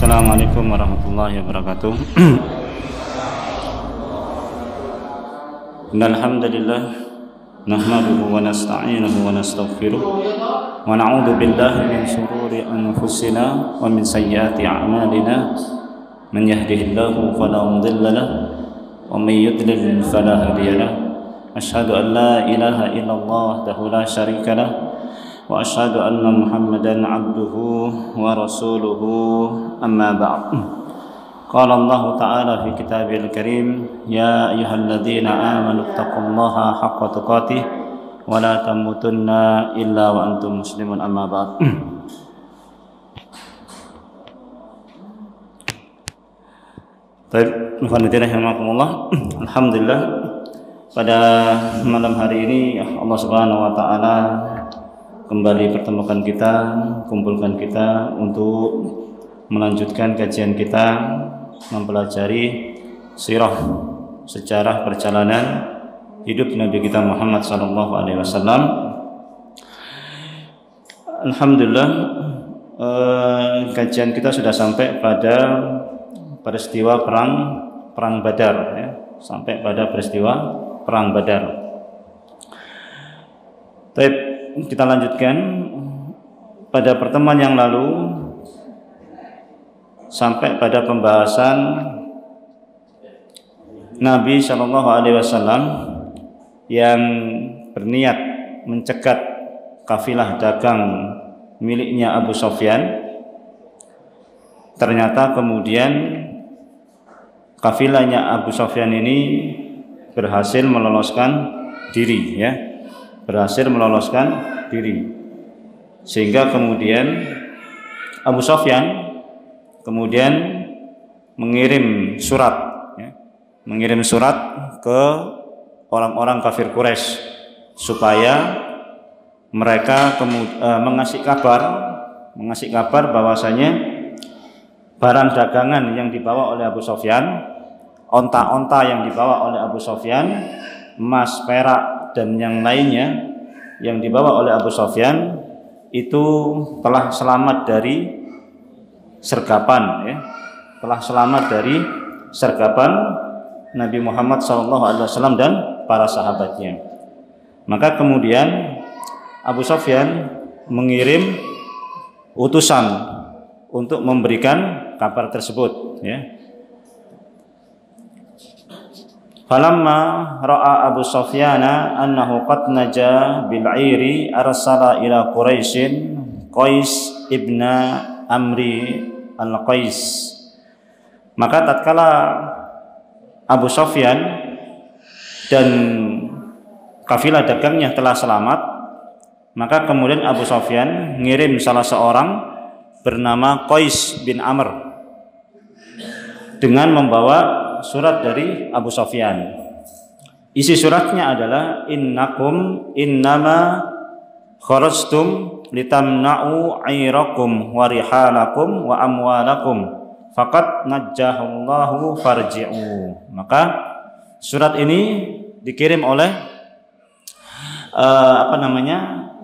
Assalamualaikum warahmatullahi wabarakatuh. Alhamdulillah nahmaduhu wa nasta'inuhu wa nastaghfiruh wa na'udzu billahi min shururi anfusina wa min sayyiati a'malina. Man yahdihillahu fala mudilla lahu wa man yudlil fala hadiya lahu. Asyhadu an la ilaha illallah wahdahu la syarika lahu wa asyhadu anna Muhammadan abduhu wa rasuluhu amma ba'd. Qala Allah ta'ala fi kitabil karim, ya ayyuhalladzina amanu taqullaha haqqa tuqatih wa la tamutunna illa wa antum muslimun, amma ba'd. Baik, alhamdulillah, pada malam hari ini Allah Subhanahu wa taala kembali pertemukan kita, kumpulkan kita untuk melanjutkan kajian kita mempelajari sirah, sejarah perjalanan hidup Nabi kita Muhammad SAW. Alhamdulillah, kajian kita sudah sampai pada peristiwa perang Badar, ya. Sampai pada peristiwa perang Badar. Kita lanjutkan. Pada pertemuan yang lalu sampai pada pembahasan Nabi SAW yang berniat mencegat kafilah dagang miliknya Abu Sufyan. Ternyata kemudian kafilahnya Abu Sufyan ini berhasil meloloskan diri, ya. Berhasil meloloskan diri, sehingga kemudian Abu Sufyan kemudian mengirim surat, ya, mengirim surat ke orang-orang kafir Quraisy supaya mereka mengasih kabar bahwasanya barang dagangan yang dibawa oleh Abu Sufyan, onta-onta yang dibawa oleh Abu Sufyan, emas, perak dan yang lainnya yang dibawa oleh Abu Sufyan itu telah selamat dari sergapan, ya. Telah selamat dari sergapan Nabi Muhammad SAW dan para sahabatnya. Maka kemudian Abu Sufyan mengirim utusan untuk memberikan kabar tersebut, ya. Falamma ra'a Abu Sufyana annahu qad naja bil 'iri arsala ila Quraisyin Qais ibn Amri al-Qais. Maka tatkala Abu Sufyan dan kafilah dagangnya telah selamat, maka kemudian Abu Sufyan mengirim salah seorang bernama Qais bin Amr dengan membawa surat dari Abu Sufyan. Isi suratnya adalah innakum innama kharajtum litamna'u 'airakum wa rihalakum wa amwalakum faqad najjahallahu farji'u. Maka surat ini dikirim oleh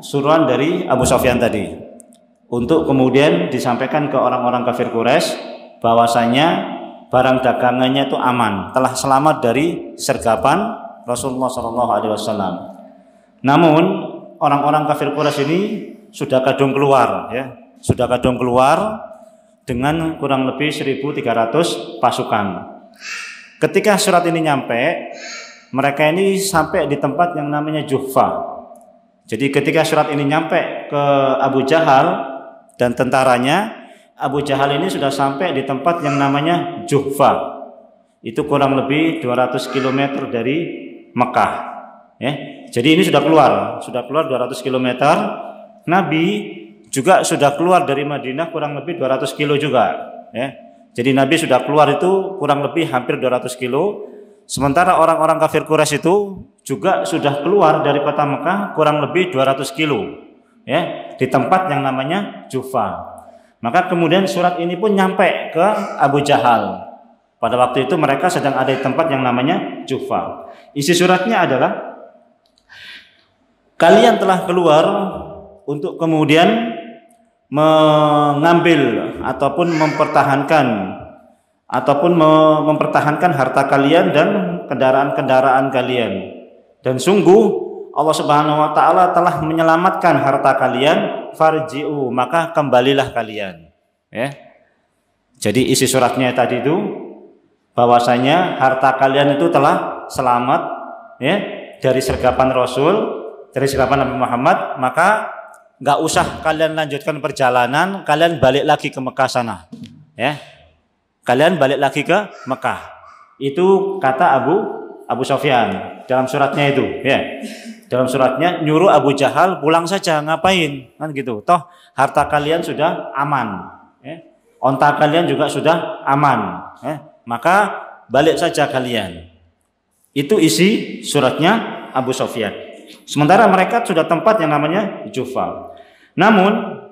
suruhan dari Abu Sufyan tadi untuk kemudian disampaikan ke orang-orang kafir Quraisy bahwasanya barang dagangannya itu aman, telah selamat dari sergapan Rasulullah SAW. Namun orang-orang kafir Quraisy ini sudah kadung keluar, ya, sudah kadung keluar dengan kurang lebih 1.300 pasukan. Ketika surat ini nyampe, mereka ini sampai di tempat yang namanya Juhfa. Jadi ketika surat ini nyampe ke Abu Jahal dan tentaranya, Abu Jahal ini sudah sampai di tempat yang namanya Juhfa. Itu kurang lebih 200 km dari Mekah, ya. Jadi ini sudah keluar 200 km. Nabi juga sudah keluar dari Madinah kurang lebih 200 kilo juga, ya. Jadi Nabi sudah keluar itu kurang lebih hampir 200 kilo. Sementara orang-orang kafir Quraisy itu juga sudah keluar dari kota Mekah kurang lebih 200 kilo, ya, di tempat yang namanya Juhfa. Maka kemudian surat ini pun nyampe ke Abu Jahal. Pada waktu itu mereka sedang ada di tempat yang namanya Juhfa. Isi suratnya adalah, kalian telah keluar untuk kemudian mengambil ataupun mempertahankan harta kalian dan kendaraan-kendaraan kalian. Dan sungguh Allah Subhanahu wa taala telah menyelamatkan harta kalian, farji'u, maka kembalilah kalian. Ya. Jadi isi suratnya tadi itu bahwasanya harta kalian itu telah selamat ya dari sergapan Rasul, dari sergapan Nabi Muhammad, maka nggak usah kalian lanjutkan perjalanan, kalian balik lagi ke Mekah sana. Ya. Kalian balik lagi ke Mekah. Itu kata Abu Sufyan dalam suratnya itu, ya. Dalam suratnya nyuruh Abu Jahal pulang saja, ngapain? Kan gitu. Toh harta kalian sudah aman, ya. Onta kalian juga sudah aman, ya. Maka balik saja kalian. Itu isi suratnya Abu Sufyan. Sementara mereka sudah tempat yang namanya Jufa. Namun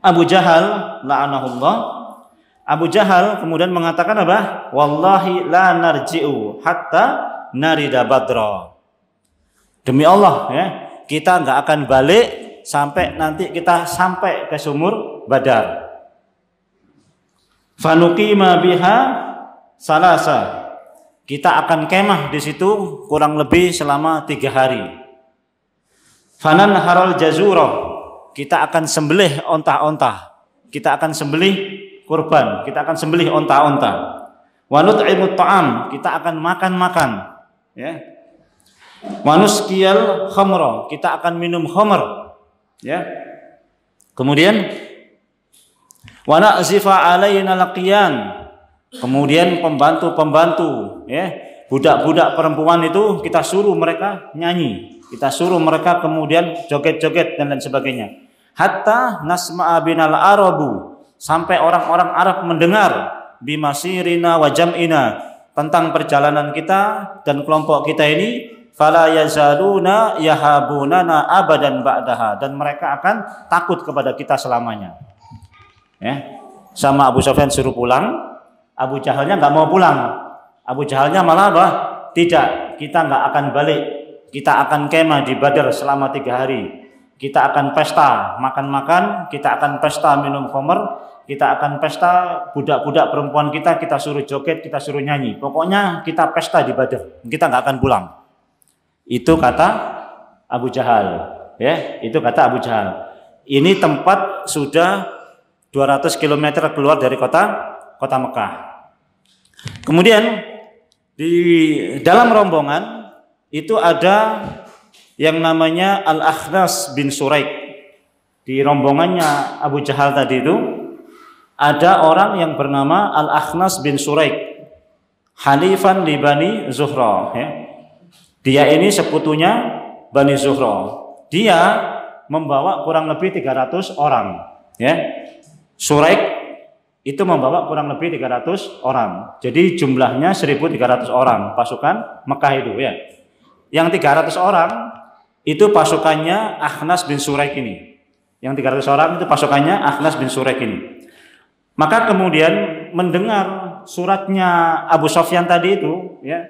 Abu Jahal la'anahullah, Abu Jahal kemudian mengatakan apa? Wallahi la narji'u hatta narida Badra. Demi Allah ya, kita nggak akan balik sampai nanti kita sampai ke sumur Badar. Fanuqima biha salasa. Kita akan kemah di situ kurang lebih selama 3 hari. Fanan haral jazurah. Kita akan sembelih onta-onta. Kita akan sembelih kurban. Kita akan sembelih onta-onta. Wa nut'imut ta'am. Kita akan makan-makan. Ya. Wa nusqiyal khamra. Kita akan minum khamr. Ya. Kemudian wa na'zifa alaina laqiyan. Kemudian pembantu-pembantu, ya, budak-budak perempuan itu kita suruh mereka nyanyi, kita suruh mereka kemudian joget-joget dan lain sebagainya. Hatta nasma'a binal arabu, sampai orang-orang Arab mendengar bimasirina wa jam'ina, tentang perjalanan kita dan kelompok kita ini, fala yazaluna yahabunana abadan ba'daha, dan mereka akan takut kepada kita selamanya. Ya. Sama Abu Sufyan suruh pulang, Abu Jahalnya nggak mau pulang. Abu Jahalnya malah apa? Tidak, kita nggak akan balik. Kita akan kemah di Badar selama 3 hari. Kita akan pesta makan-makan, kita akan pesta minum khamr, kita akan pesta budak-budak perempuan kita suruh joget, kita suruh nyanyi. Pokoknya kita pesta di Badar. Kita nggak akan pulang. Itu kata Abu Jahal. Ya, itu kata Abu Jahal. Ini tempat sudah 200 km keluar dari kota Mekah. Kemudian di dalam rombongan itu ada yang namanya Al-Akhnas bin Suraik. Di rombongannya Abu Jahal tadi itu ada orang yang bernama Al-Akhnas bin Suraik, halifan li Bani Zuhra, ya. Dia ini sekutunya Bani Zuhra. Dia membawa kurang lebih 300 orang, ya. Suraik itu membawa kurang lebih 300 orang. Jadi jumlahnya 1.300 orang pasukan Mekah itu, ya. Yang 300 orang itu pasukannya Akhnas bin Suraik ini. Yang 300 orang itu pasukannya Akhnas bin Suraik ini. Maka kemudian mendengar suratnya Abu Sufyan tadi itu, ya.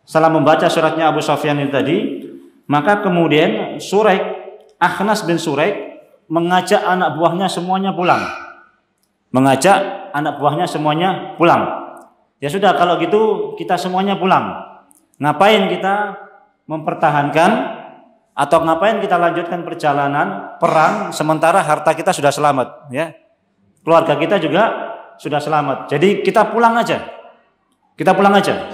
Setelah membaca suratnya Abu Sufyan itu tadi, maka kemudian Suraik, Akhnas bin Suraik mengajak anak buahnya semuanya pulang. Mengajak anak buahnya semuanya pulang. Ya sudah, kalau gitu kita semuanya pulang. Ngapain kita mempertahankan atau ngapain kita lanjutkan perjalanan perang sementara harta kita sudah selamat, ya. Keluarga kita juga sudah selamat. Jadi kita pulang aja. Kita pulang aja.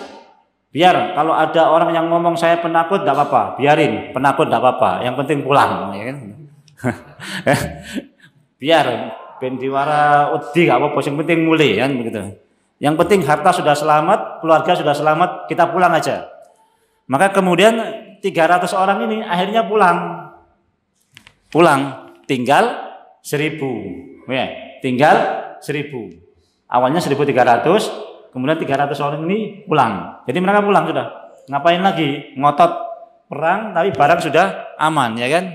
Biar kalau ada orang yang ngomong saya penakut, tidak apa-apa, biarin, penakut tidak apa-apa. Yang penting pulang, ya kan? Biar ben diwara wedi gak apa-apa, yang penting mulai kan begitu. Yang penting harta sudah selamat, keluarga sudah selamat, kita pulang aja. Maka kemudian 300 orang ini akhirnya pulang. Pulang, tinggal 1.000. Ya, tinggal 1.000. Awalnya 1.300, kemudian 300 orang ini pulang. Jadi mereka pulang sudah. Ngapain lagi? Ngotot perang tapi barang sudah aman, ya kan?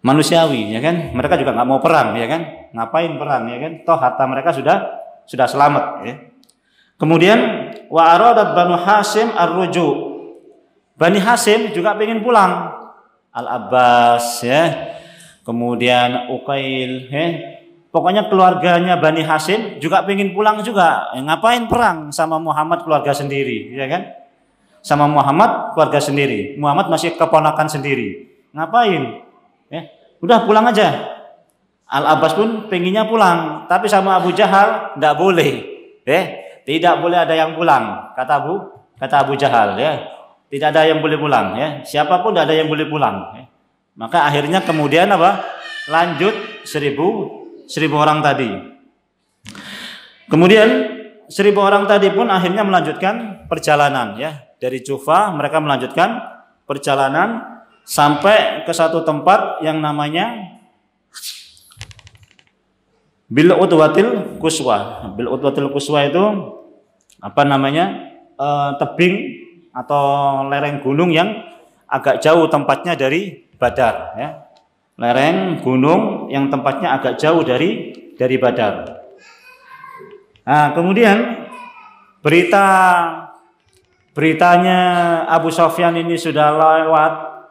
Manusiawi, ya kan? Mereka juga nggak mau perang, ya kan? Ngapain perang, ya kan? Toh harta mereka sudah selamat, ya. Kemudian wa aradat Banu Hasyim ar-ruju. Bani Hasyim juga ingin pulang. Al-Abbas, ya. kemudian Uqail, pokoknya keluarganya Bani Hashim juga pengen pulang juga. Ngapain perang sama Muhammad keluarga sendiri, ya kan? Sama Muhammad keluarga sendiri. Muhammad masih keponakan sendiri. Ngapain? Udah pulang aja. Al-Abbas pun pengennya pulang, tapi sama Abu Jahal enggak boleh. Tidak boleh ada yang pulang, kata Abu Jahal, ya. Tidak ada yang boleh pulang, ya. Siapapun tidak ada yang boleh pulang. Maka akhirnya kemudian apa? Lanjut 1000 orang tadi. Kemudian 1000 orang tadi pun akhirnya melanjutkan perjalanan, ya. Dari Jufa mereka melanjutkan perjalanan sampai ke satu tempat yang namanya Bil Udwatil Quswa. Bil Udwatil Quswa itu apa namanya? Tebing atau lereng gunung yang agak jauh tempatnya dari Badar, ya. Lereng gunung yang tempatnya agak jauh dari Badar. Nah, kemudian beritanya Abu Sufyan ini sudah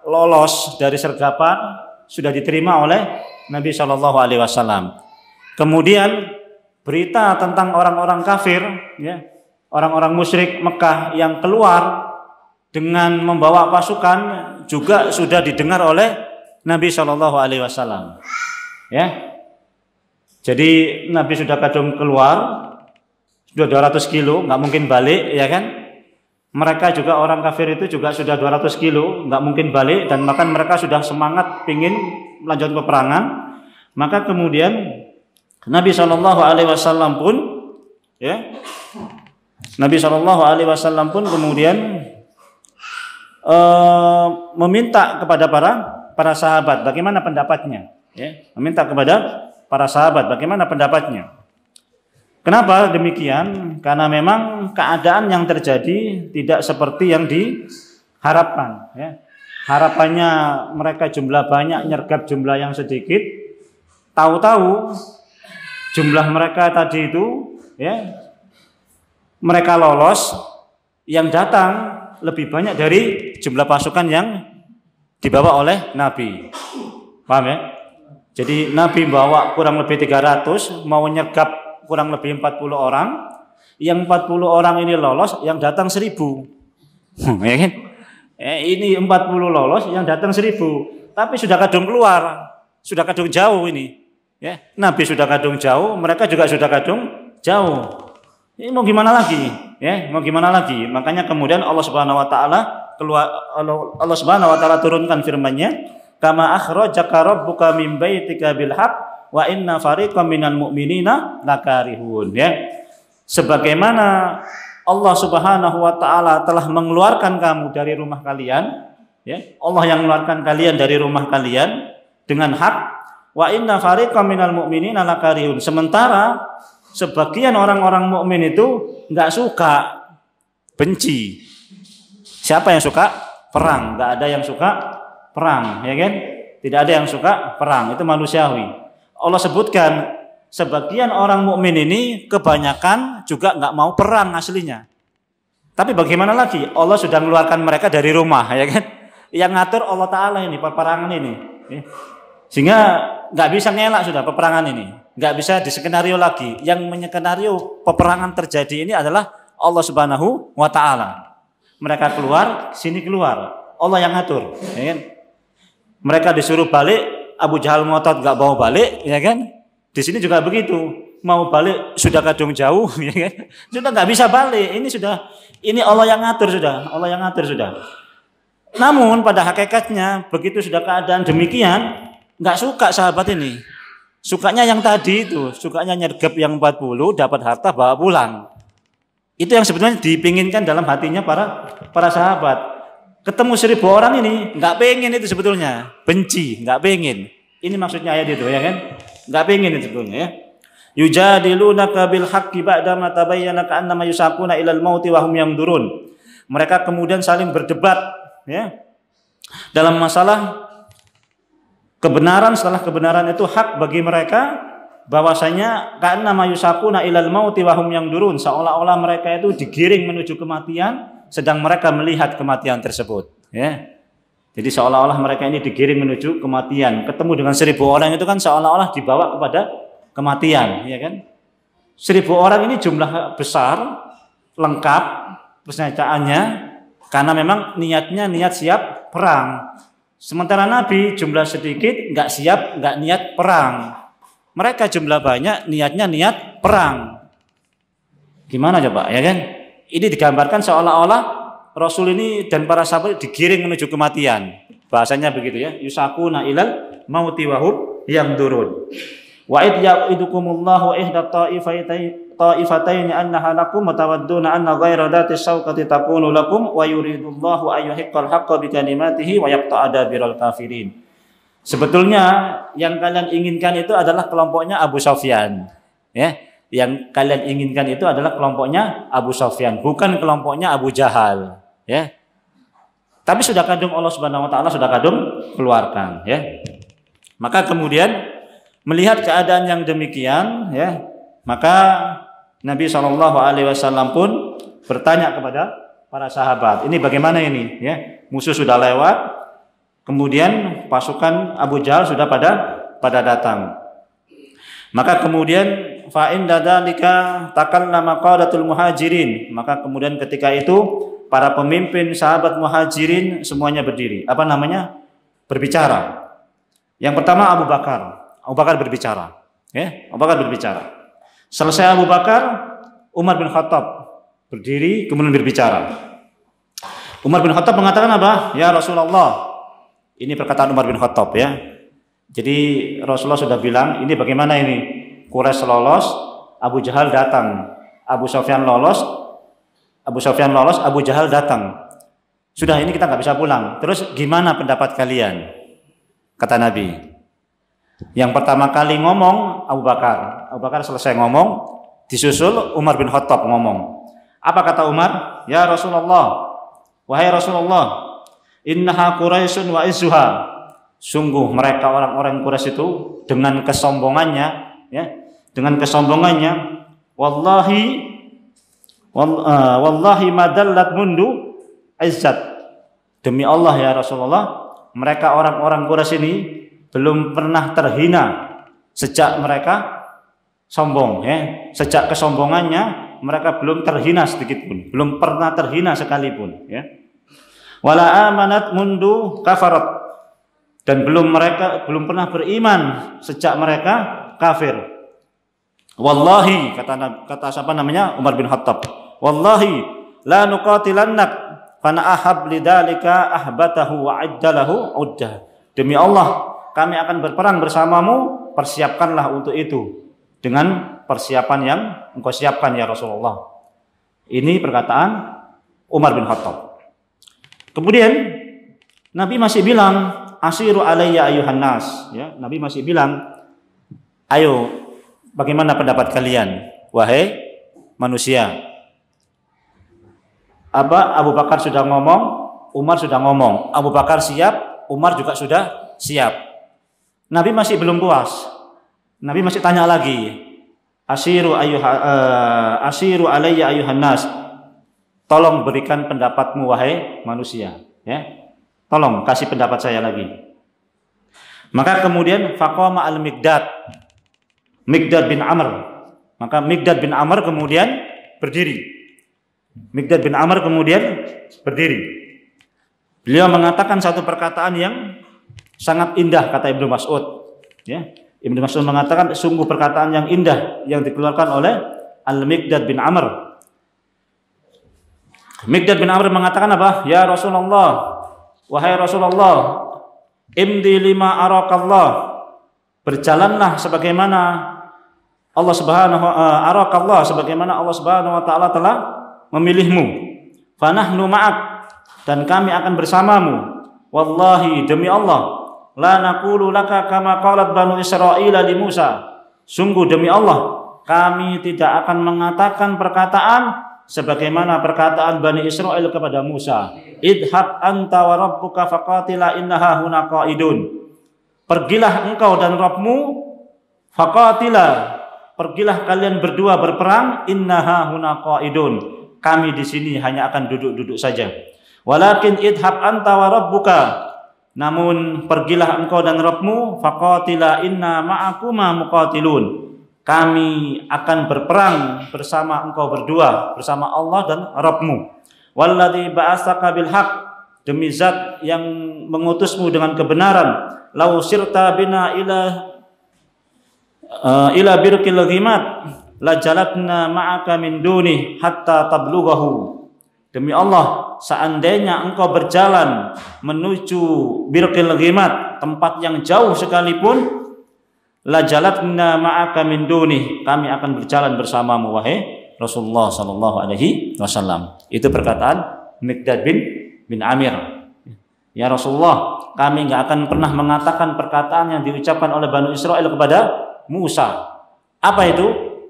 lolos dari sergapan, sudah diterima oleh Nabi Shallallahu Alaihi Wasallam. Kemudian berita tentang orang-orang kafir, ya, orang-orang musyrik Mekah yang keluar dengan membawa pasukan juga sudah didengar oleh Nabi Shallallahu Alaihi Wasallam. Ya, jadi Nabi sudah kadung keluar, sudah 200 kilo, nggak mungkin balik, ya kan? Mereka juga orang kafir itu juga sudah 200 kilo, nggak mungkin balik, dan bahkan mereka sudah semangat pingin melanjutkan peperangan. Maka kemudian Nabi Shallallahu Alaihi Wasallam pun, ya, Nabi Shallallahu Alaihi Wasallam pun kemudian meminta kepada para sahabat bagaimana pendapatnya, ya, meminta kepada para sahabat bagaimana pendapatnya. Kenapa demikian? Karena memang keadaan yang terjadi tidak seperti yang diharapkan, ya. Harapannya mereka jumlah banyak, nyergap jumlah yang sedikit. Tahu-tahu jumlah mereka tadi itu, ya, mereka lolos, yang datang lebih banyak dari jumlah pasukan yang dibawa oleh Nabi. Paham, ya? Jadi Nabi bawa kurang lebih 300, mau nyergap kurang lebih 40 orang. Yang 40 orang ini lolos, yang datang 1000. Ya kan? Ini 40 lolos, yang datang 1000. Tapi sudah kadung keluar, sudah kadung jauh ini. Ya, Nabi sudah kadung jauh, mereka juga sudah kadung jauh. Ini mau gimana lagi? Ya, mau gimana lagi? Makanya kemudian Allah Subhanahu wa taala turunkan firman-Nya, "Kama akhrajaka rabbuka min baitika bil haqq wa inna fariqam minal mu'minina lakarihun." Ya. Sebagaimana Allah Subhanahu wa taala telah mengeluarkan kamu dari rumah kalian, ya. Allah yang mengeluarkan kalian dari rumah kalian dengan hak, wa inna fariqam minal mu'minina lakarihun. Sementara sebagian orang-orang mukmin itu nggak suka, benci. Siapa yang suka perang? Nggak ada yang suka perang, ya kan? Tidak ada yang suka perang, itu manusiawi. Allah sebutkan sebagian orang mukmin ini kebanyakan juga nggak mau perang aslinya. Tapi bagaimana lagi? Allah sudah mengeluarkan mereka dari rumah, ya kan? Yang ngatur Allah Taala ini peperangan ini, ya. Sehingga nggak bisa ngelak sudah peperangan ini, nggak bisa diskenario lagi. Yang menyekenario peperangan terjadi ini adalah Allah Subhanahu wa taala. Mereka keluar, sini keluar, Allah yang ngatur, ya kan? Mereka disuruh balik, Abu Jahal ngotot nggak mau balik, ya kan? Di sini juga begitu, mau balik sudah kadung jauh, ya kan? Sudah nggak bisa balik. Ini Allah yang ngatur sudah, Allah yang ngatur sudah. Namun pada hakikatnya begitu sudah keadaan demikian, nggak suka sahabat ini. Sukanya yang tadi itu, sukanya nyergap yang 40, dapat harta bawa pulang. Itu yang sebenarnya dipinginkan dalam hatinya para sahabat. Ketemu 1000 orang ini nggak pengen itu sebetulnya, benci, nggak pengen. Ini maksudnya ayat itu, ya kan? Nggak pengen itu sebetulnya, ya. Yujadilunaka bil haqqi ba'da ma tabayyana ka'annama yusaquna ilal mauti wa hum yanzurun. Mereka kemudian saling berdebat, ya, dalam masalah kebenaran. Setelah kebenaran itu hak bagi mereka, bahwasanya ka'annama yusaquna ilal mauti wa hum yanzurun, seolah-olah mereka itu digiring menuju kematian sedang mereka melihat kematian tersebut, ya. Jadi seolah-olah mereka ini digiring menuju kematian. Ketemu dengan 1000 orang itu kan seolah-olah dibawa kepada kematian, ya kan? 1000 orang ini jumlah besar, lengkap persenjataannya, karena memang niatnya niat siap perang. Sementara Nabi jumlah sedikit, nggak siap, nggak niat perang. Mereka jumlah banyak, niatnya niat perang. Gimana coba, ya kan? Ini digambarkan seolah-olah Rasul ini dan para sahabat digiring menuju kematian. Bahasanya begitu ya. Yusakuna ilal mauti wahum yang durun. Wa id ya'idukumullahu ihda ta'ifataini annaha lakum mutawadduna anna ghaira dhati syauqati takunu lakum wa yuridullahu ayyuhiqqal haqqa bi kalimatihi wa yaqta'a dabiral kafirin. Sebetulnya yang kalian inginkan itu adalah kelompoknya Abu Sufyan, ya. Yang kalian inginkan itu adalah kelompoknya Abu Sufyan, bukan kelompoknya Abu Jahal, ya. Tapi sudah kadung Allah Subhanahu wa taala sudah kadung keluarkan, ya. Maka kemudian melihat keadaan yang demikian, ya, maka Nabi SAW pun bertanya kepada para sahabat, ini bagaimana ini, ya? Musuh sudah lewat, kemudian pasukan Abu Jahal sudah pada datang. Maka kemudian fa'in dzalika takallama qadatul muhajirin. Maka kemudian ketika itu para pemimpin sahabat muhajirin semuanya berdiri. Apa namanya? Berbicara. Yang pertama Abu Bakar. Abu Bakar berbicara. Ya, Abu Bakar berbicara. Selesai Abu Bakar, Umar bin Khattab berdiri kemudian berbicara. Umar bin Khattab mengatakan apa? Ya Rasulullah. Ini perkataan Umar bin Khattab, ya. Jadi Rasulullah sudah bilang, ini bagaimana ini? Quraisy lolos, Abu Jahal datang. Abu Sufyan lolos, Abu Jahal datang. Sudah, ini kita nggak bisa pulang. Terus gimana pendapat kalian? Kata Nabi. Yang pertama kali ngomong Abu Bakar. Abu Bakar selesai ngomong, disusul Umar bin Khattab ngomong. Apa kata Umar? Ya Rasulullah, wahai Rasulullah, innaha Quraisyun wa izzuha. Sungguh mereka orang-orang Quraisy itu dengan kesombongannya, ya, dengan kesombongannya, wallahi madallat mundu izzat. Demi Allah ya Rasulullah, mereka orang-orang Quraisy ini belum pernah terhina sejak mereka sombong, ya. Sejak kesombongannya mereka belum terhina sedikit pun, belum pernah terhina sekalipun, ya. Wala amanat mundu kafarat. Dan belum pernah beriman sejak mereka kafir. Wallahi, kata siapa namanya? Umar bin Khattab. Wallahi la nuqatilannak fana ahab lidzalika ahbatahu wa ajdalahu uddah. Demi Allah, kami akan berperang bersamamu, persiapkanlah untuk itu dengan persiapan yang engkau siapkan ya Rasulullah. Ini perkataan Umar bin Khattab. Kemudian Nabi masih bilang, asiru alayya ayuhan nas, ya. Nabi masih bilang, ayo bagaimana pendapat kalian wahai manusia? Abu Bakar sudah ngomong, Umar sudah ngomong. Abu Bakar siap, Umar juga sudah siap. Nabi masih belum puas. Nabi masih tanya lagi, asiru alayya ayuhan nas, tolong berikan pendapatmu wahai manusia, ya. Tolong kasih pendapat saya lagi. Maka kemudian faqama al-Miqdad bin Amr. Maka Miqdad bin Amr kemudian berdiri. Miqdad bin Amr kemudian berdiri. Beliau mengatakan satu perkataan yang sangat indah, kata Ibnu Mas'ud, ya. Ibnu Mas'ud mengatakan sungguh perkataan yang indah yang dikeluarkan oleh Al-Miqdad bin Amr. Miqdad bin Amr mengatakan apa? Ya Rasulullah, wahai Rasulullah, imdi lima arakallah, berjalanlah sebagaimana Allah Subhanahu wa taala telah memilihmu. Fanahnu ma'ak, dan kami akan bersamamu. Wallahi, demi Allah, la naqulu laka kama qalat Banu Israil li Musa. Sungguh demi Allah, kami tidak akan mengatakan perkataan sebagaimana perkataan Bani Israel kepada Musa. Idhab anta wa rabbuka faqatila innaha huna qaidun. Pergilah engkau dan Rabbmu, faqatila, pergilah kalian berdua berperang, innaha huna qaidun. Kami di sini hanya akan duduk-duduk saja. Walakin idhab anta wa rabbuka Namun pergilah engkau dan Rabbmu, faqatila inna ma'akuma muqatilun. Kami akan berperang bersama engkau berdua, bersama Allah dan Rabbmu. Walladzi ba'atsaka bil haqq, demi zat yang mengutusmu dengan kebenaran. Lau sirta bina ila birqil ghimat la jalatna ma'aka min duni hatta tablughahu. Demi Allah, seandainya engkau berjalan menuju birqil ghimat, tempat yang jauh sekalipun, la jalatna ma'aka min duni, kami akan berjalan bersamamu wahai Rasulullah sallallahu alaihi wasallam. Itu perkataan Miqdad bin Amir. Ya Rasulullah, kami enggak akan pernah mengatakan perkataan yang diucapkan oleh Bani Israel kepada Musa. Apa itu?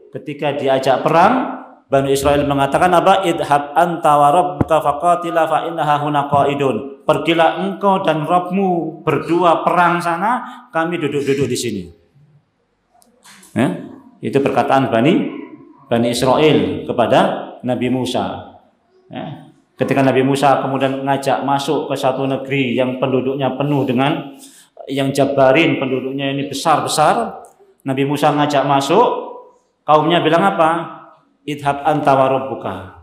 Ketika diajak perang, Bani Israel mengatakan apa? Idhab anta wa rabbuka faqatila fa innaha huna qa'idun. Pergilah engkau dan Rabbmu berdua perang sana, kami duduk-duduk di sini. Itu perkataan Bani Israel kepada Nabi Musa. Ketika Nabi Musa kemudian mengajak masuk ke satu negeri yang penduduknya penuh dengan yang jabarin, penduduknya ini besar-besar, Nabi Musa ngajak masuk, kaumnya bilang apa? Idhab anta wa rabbuka.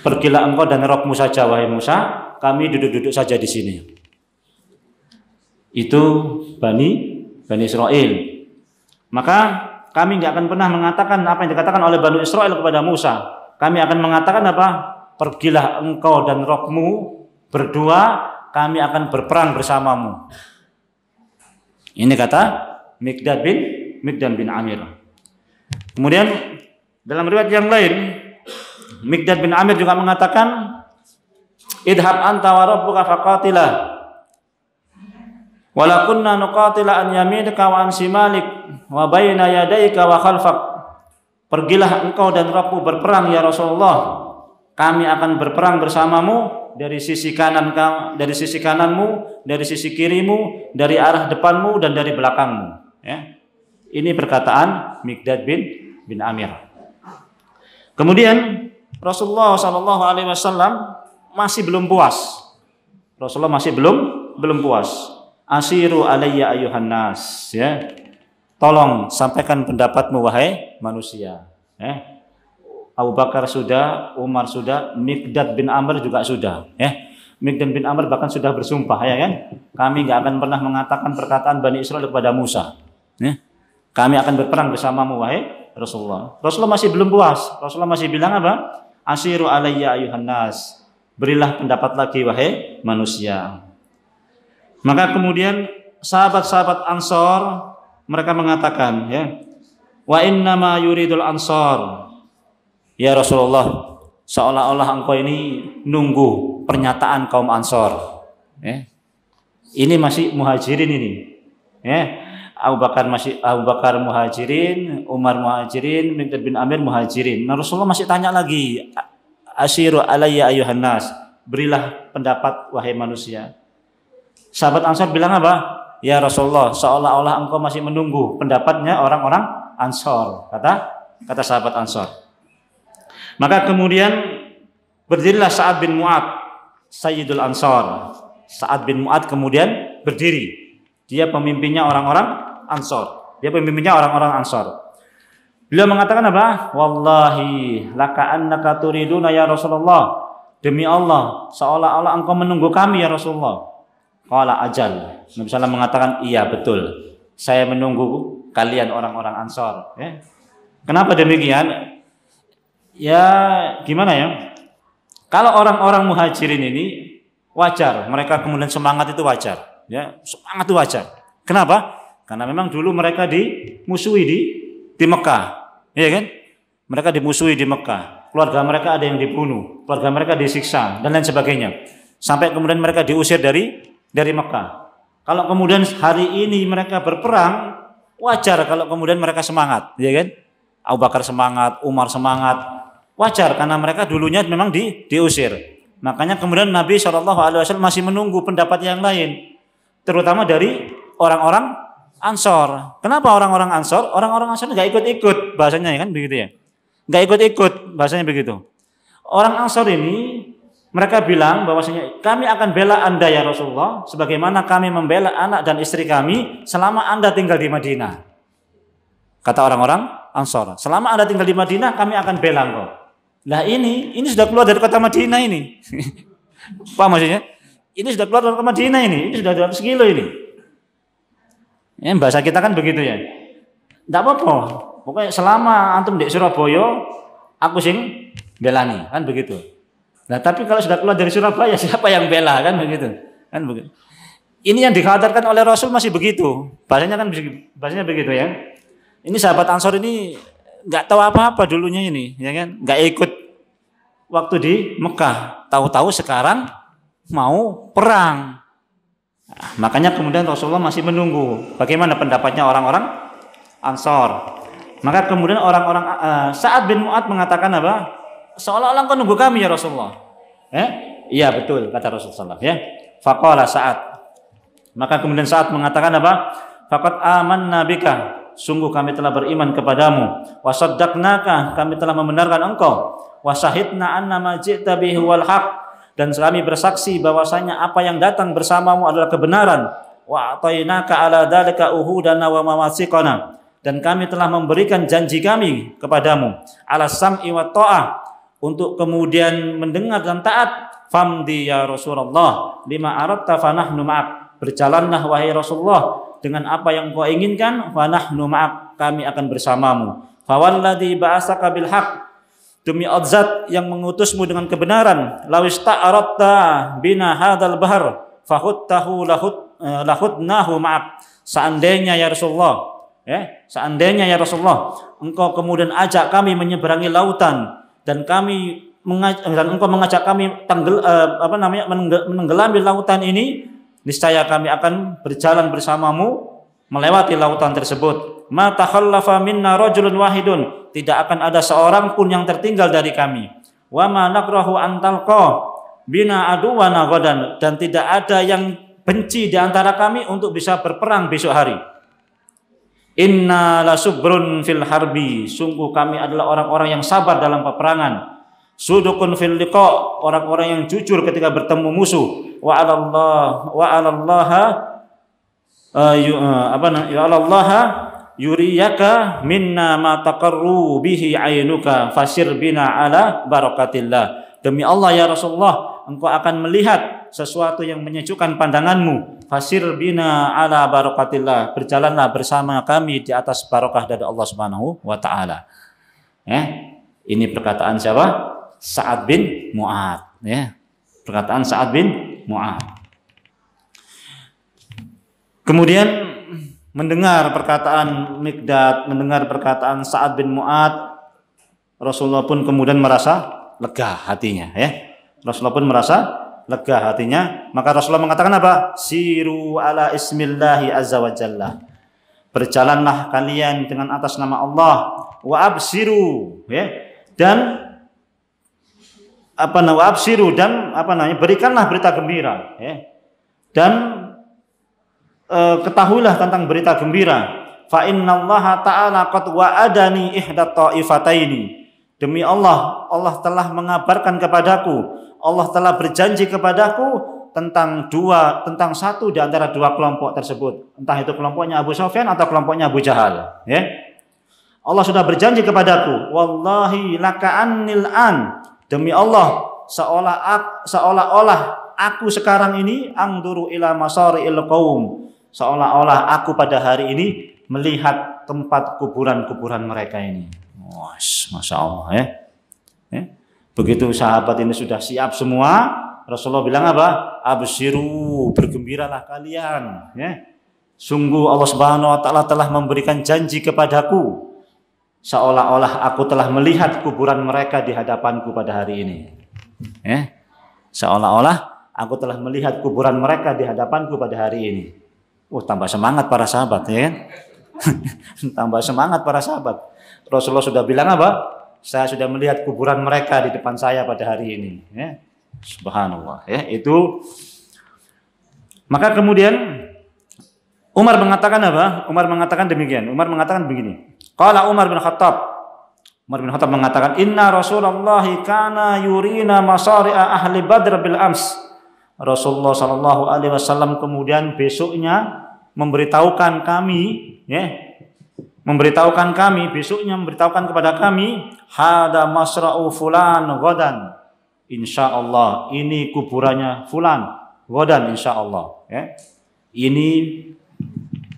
Pergilah engkau dan Rabbmu saja wahai Musa, kami duduk-duduk saja di sini. Itu Bani Israel. Maka kami nggak akan pernah mengatakan apa yang dikatakan oleh Bani Israel kepada Musa. Kami akan mengatakan apa? Pergilah engkau dan Rabbmu berdua, kami akan berperang bersamamu. Ini kata Miqdad bin Amir. Kemudian dalam riwayat yang lain, Miqdad bin Amir juga mengatakan, idhab anta wa rabbuka faqatila wala kunna nuqatila an yaminika wa an shimalik wa baina yadayka wa khalfak. Pergilah engkau dan Rabbmu berperang ya Rasulullah. Kami akan berperang bersamamu dari sisi kanan, dari sisi kananmu, dari sisi kirimu, dari arah depanmu dan dari belakangmu. Ya. Ini perkataan Miqdad bin Amir. Kemudian Rasulullah Shallallahu Alaihi Wasallam masih belum puas. Rasulullah masih belum puas. Asiru alayya ayuhan nas, ya. Tolong sampaikan pendapatmu wahai manusia. Abu Bakar sudah, Umar sudah, Miqdad bin Amr juga sudah. Miqdad bin Amr bahkan sudah bersumpah, ya kan? Kami nggak akan pernah mengatakan perkataan Bani Israel kepada Musa. Kami akan berperang bersamamu wahai Rasulullah. Rasulullah masih belum puas. Rasulullah masih bilang apa? Asiru alayya ayuhan nas. Berilah pendapat lagi wahai manusia. Maka kemudian sahabat-sahabat Ansor mereka mengatakan, ya, wa innama yuridul Ansor. Ya Rasulullah, seolah-olah engkau ini nunggu pernyataan kaum Ansor. Ini masih muhajirin ini. Abu Bakar muhajirin, Umar muhajirin, Miqdad bin Amir muhajirin. Nah, Rasulullah masih tanya lagi, Asyiru alayya ayuhan nas. Berilah pendapat wahai manusia. Sahabat Ansor bilang apa? Ya Rasulullah, seolah-olah engkau masih menunggu pendapatnya orang-orang Ansor. Kata sahabat Ansor. Maka kemudian berdirilah Sa'ad bin Mu'ad, Sayyidul Ansor. Sa'ad bin Mu'ad kemudian berdiri. Dia pemimpinnya orang-orang Ansor. Beliau mengatakan apa? Wallahi laka annaka turiduna ya Rasulullah. Demi Allah, seolah-olah engkau menunggu kami ya Rasulullah. Qala ajal. Nabi sallallahu mengatakan, iya betul. Saya menunggu kalian orang-orang Ansor. Kenapa demikian? Ya gimana ya? Kalau orang-orang muhajirin ini wajar, mereka kemudian semangat itu wajar. Ya, semangat itu wajar. Kenapa? Karena memang dulu mereka dimusuhi di Mekah, ya kan? Mereka dimusuhi di Mekah. Keluarga mereka ada yang dibunuh, keluarga mereka disiksa dan lain sebagainya. Sampai kemudian mereka diusir dari Mekah. Kalau kemudian hari ini mereka berperang, wajar kalau kemudian mereka semangat, ya kan? Abu Bakar semangat, Umar semangat, wajar karena mereka dulunya memang diusir. Makanya kemudian Nabi SAW masih menunggu pendapat yang lain, terutama dari orang-orang Ansor. Kenapa orang-orang Ansor? Orang-orang Ansor nggak ikut-ikut bahasanya, ya kan begitu ya? Nggak ikut-ikut bahasanya begitu. Orang Ansor ini mereka bilang bahwasanya kami akan bela Anda ya Rasulullah sebagaimana kami membela anak dan istri kami selama Anda tinggal di Madinah. Kata orang-orang Ansor, selama Anda tinggal di Madinah kami akan bela engkau. Lah ini sudah keluar dari kota Madinah ini. Apa maksudnya? Ini sudah keluar dari kota Madinah ini sudah 200 kilo ini. Ya, bahasa kita kan begitu ya. Enggak apa-apa. Pokoknya selama antum di Surabaya aku sing belani, kan begitu. Nah, tapi kalau sudah keluar dari Surabaya siapa yang bela, kan begitu. Kan begitu. Ini yang dikhawatirkan oleh Rasul masih begitu. Bahasanya begitu ya. Ini sahabat Ansor ini nggak tahu apa-apa dulunya ini, ya kan? Nggak ikut waktu di Mekah. Tahu-tahu sekarang mau perang. Nah, makanya kemudian Rasulullah masih menunggu bagaimana pendapatnya orang-orang Ansor. Maka kemudian orang-orang Sa'ad bin Mu'adz mengatakan apa? Seolah-olah engkau nunggu kami ya Rasulullah. Iya betul kata Rasulullah ya. Faqala Sa'ad. Maka kemudian Sa'ad mengatakan apa? Faqad amanna bika. Sungguh kami telah beriman kepadamu. Wa saddaqnaka, kami telah membenarkan engkau. Wa syahidna anna ma ji'ta bihi wal haq. Dan kami bersaksi bahwasanya apa yang datang bersamamu adalah kebenaran. Wa atainaka ala dzalika uhudana wa mawasiqana. Dan kami telah memberikan janji kami kepadamu ala sam'i wa ta'ah, untuk kemudian mendengar dan taat. Famdi ya Rasulullah lima aratta fa nahnu ma'ak. Berjalanlah wahai Rasulullah dengan apa yang kau inginkan, fa nahnu ma'ak, kami akan bersamamu. Fa walladzi ba'asaka bil haq, demi Zat yang mengutusmu dengan kebenaran. Lawis ta'aratta bina hadzal bahr fahuttahu lahudnahu ma'ak. Seandainya ya Rasulullah, seandainya ya Rasulullah engkau kemudian ajak kami menyeberangi lautan dan engkau mengajak kami menenggelami lautan ini, niscaya kami akan berjalan bersamamu melewati lautan tersebut. Ma takhallafa minna rajulun wahidun, tidak akan ada seorang pun yang tertinggal dari kami. Wa ma nakrahu an talqa bina aduwana ghadan, dan tidak ada yang benci di antara kami untuk bisa berperang besok hari. Inna lasubrun fil harbi, sungguh kami adalah orang-orang yang sabar dalam peperangan. Sudukun fil liqa, orang-orang yang jujur ketika bertemu musuh. Wa 'alallaha yuriyaka minna ma taqarru bihi ainuka fasir bina ala barakatillah. Demi Allah ya Rasulullah, engkau akan melihat sesuatu yang menyejukkan pandanganmu. Fasir bina ala barakatillah, berjalanlah bersama kami di atas barokah dari Allah Subhanahu wa taala. Ini perkataan siapa? Sa'ad bin Mu'adz, ya. Perkataan Sa'ad bin Mu'adz. Kemudian mendengar perkataan Miqdad, mendengar perkataan Sa'ad bin Mu'adz, Rasulullah pun kemudian merasa lega hatinya, ya. Rasulullah pun merasa lega hatinya. Maka Rasulullah mengatakan apa? Siru ala ismillahi azza wa jalla. Berjalanlah kalian dengan atas nama Allah. Wa absiru, ya. Dan berikanlah berita gembira, ya. Dan ketahuilah tentang berita gembira. Fa innallaha ta'ala qad wa'adani ihdat ta'ifataini. Demi Allah, Allah telah mengabarkan kepadaku, Allah telah berjanji kepadaku tentang satu di antara dua kelompok tersebut. Entah itu kelompoknya Abu Sufyan atau kelompoknya Abu Jahal, ya. Allah sudah berjanji kepadaku, wallahi laka'annil an, demi Allah, seolah-olah aku sekarang ini angduru ila masari'il qaum, seolah-olah aku pada hari ini melihat tempat kuburan-kuburan mereka ini. Masya Allah, ya. Begitu sahabat ini sudah siap semua, Rasulullah bilang apa? Absyiru, bergembiralah kalian, ya. Sungguh Allah Subhanahu wa taala telah memberikan janji kepadaku, seolah-olah aku telah melihat kuburan mereka di hadapanku pada hari ini. Seolah-olah aku telah melihat kuburan mereka di hadapanku pada hari ini. Tambah semangat para sahabat, ya kan? Tambah semangat para sahabat. Rasulullah sudah bilang apa? Saya sudah melihat kuburan mereka di depan saya pada hari ini, ya. Subhanallah, ya. Itu. Maka kemudian Umar mengatakan apa? Umar mengatakan demikian. Umar mengatakan begini. Qala Umar bin Khattab, Umar bin Khattab mengatakan, "Inna Rasulullah kana yurina masari'a ahli Badr bil ams." Rasulullah sallallahu alaihi wasallam kemudian besoknya memberitahukan kami, memberitahukan kepada kami, hada masra'u fulan ghadan, insyaallah ini kuburannya fulan ghadan, insyaallah, ini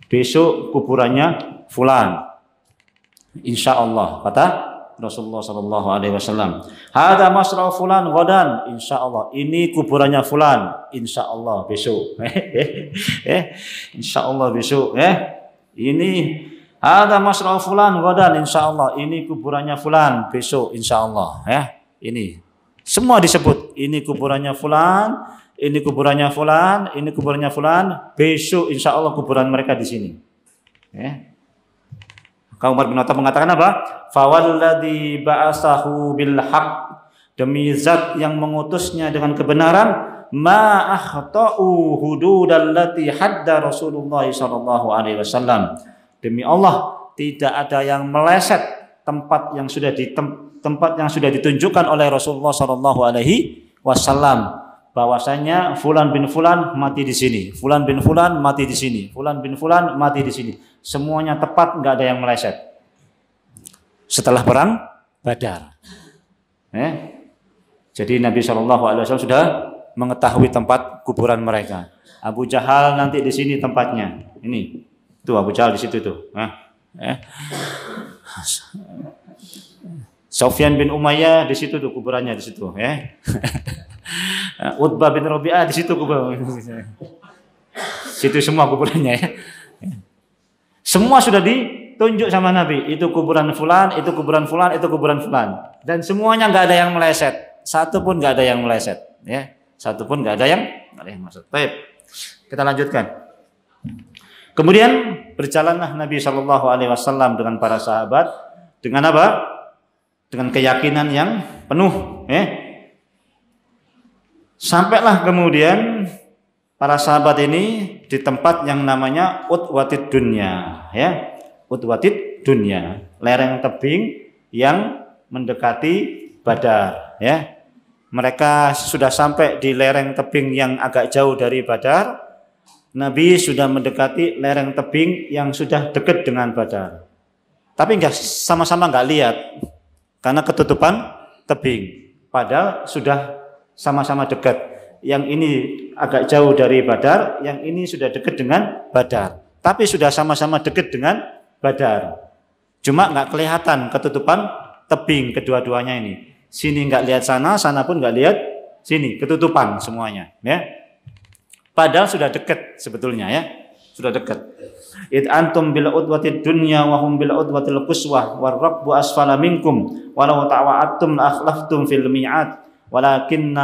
besok kuburannya fulan, insyaallah, kata Rasulullah sallallahu alaihi wasallam. Hada masra'u fulan ghadan, insyaallah ini kuburannya fulan, insyaallah besok. Insyaallah besok, Ini hada masra'u fulan ghadan, insyaallah ini kuburannya fulan besok, insyaallah, Ini semua disebut, ini kuburannya fulan, ini kuburannya fulan, ini kuburannya fulan, besok insyaallah kuburan mereka di sini. Umar bin Khattab mengatakan apa? Fawalladzi ba'asahu bil haqq, demi zat yang mengutusnya dengan kebenaran, ma akhta'u hududallati hadda Rasulullah sallallahu alaihi wasallam. Demi Allah, tidak ada yang meleset tempat yang sudah ditunjukkan oleh Rasulullah sallallahu alaihi wasallam, bahwasanya fulan bin fulan mati di sini, fulan bin fulan mati di sini, fulan bin fulan mati di sini. Semuanya tepat, nggak ada yang meleset. Setelah perang Badar, jadi Nabi Shallallahu Alaihi Wasallam sudah mengetahui tempat kuburan mereka. Abu Jahal nanti di sini tempatnya. Ini, tuh Abu Jahal di situ tuh. Sofyan bin Umayyah di situ tuh kuburannya di situ. Utbah bin Rabi'ah di situ kuburannya. Situ semua kuburannya. Semua sudah ditunjuk sama Nabi. Itu kuburan fulan, itu kuburan fulan, itu kuburan fulan. Dan semuanya nggak ada yang meleset. Satu pun nggak ada yang meleset. Satu pun nggak ada yang meleset. Baik, kita lanjutkan. Kemudian berjalanlah Nabi Shallallahu Alaihi Wasallam dengan para sahabat dengan apa? Dengan keyakinan yang penuh. Sampailah kemudian para sahabat ini di tempat yang namanya Utwatid Dunya, Utwatid Dunya, lereng tebing yang mendekati Badar, Mereka sudah sampai di lereng tebing yang agak jauh dari Badar. Nabi sudah mendekati lereng tebing yang sudah dekat dengan Badar. Tapi sama-sama nggak lihat karena ketutupan tebing. Padahal sudah sama-sama dekat. Yang ini agak jauh dari Badar, yang ini sudah dekat dengan Badar. Tapi sudah sama-sama dekat dengan Badar. Cuma nggak kelihatan ketutupan tebing kedua-duanya ini. Sini nggak lihat sana, sana pun nggak lihat sini, ketutupan semuanya. Padahal sudah dekat sebetulnya, sudah dekat. Id antum bil udwatid dunya wa hum bil udwatil quswah war rabbu asfala minkum walau ta'wa'attum la akhlaftum fil mi'ad. Walakin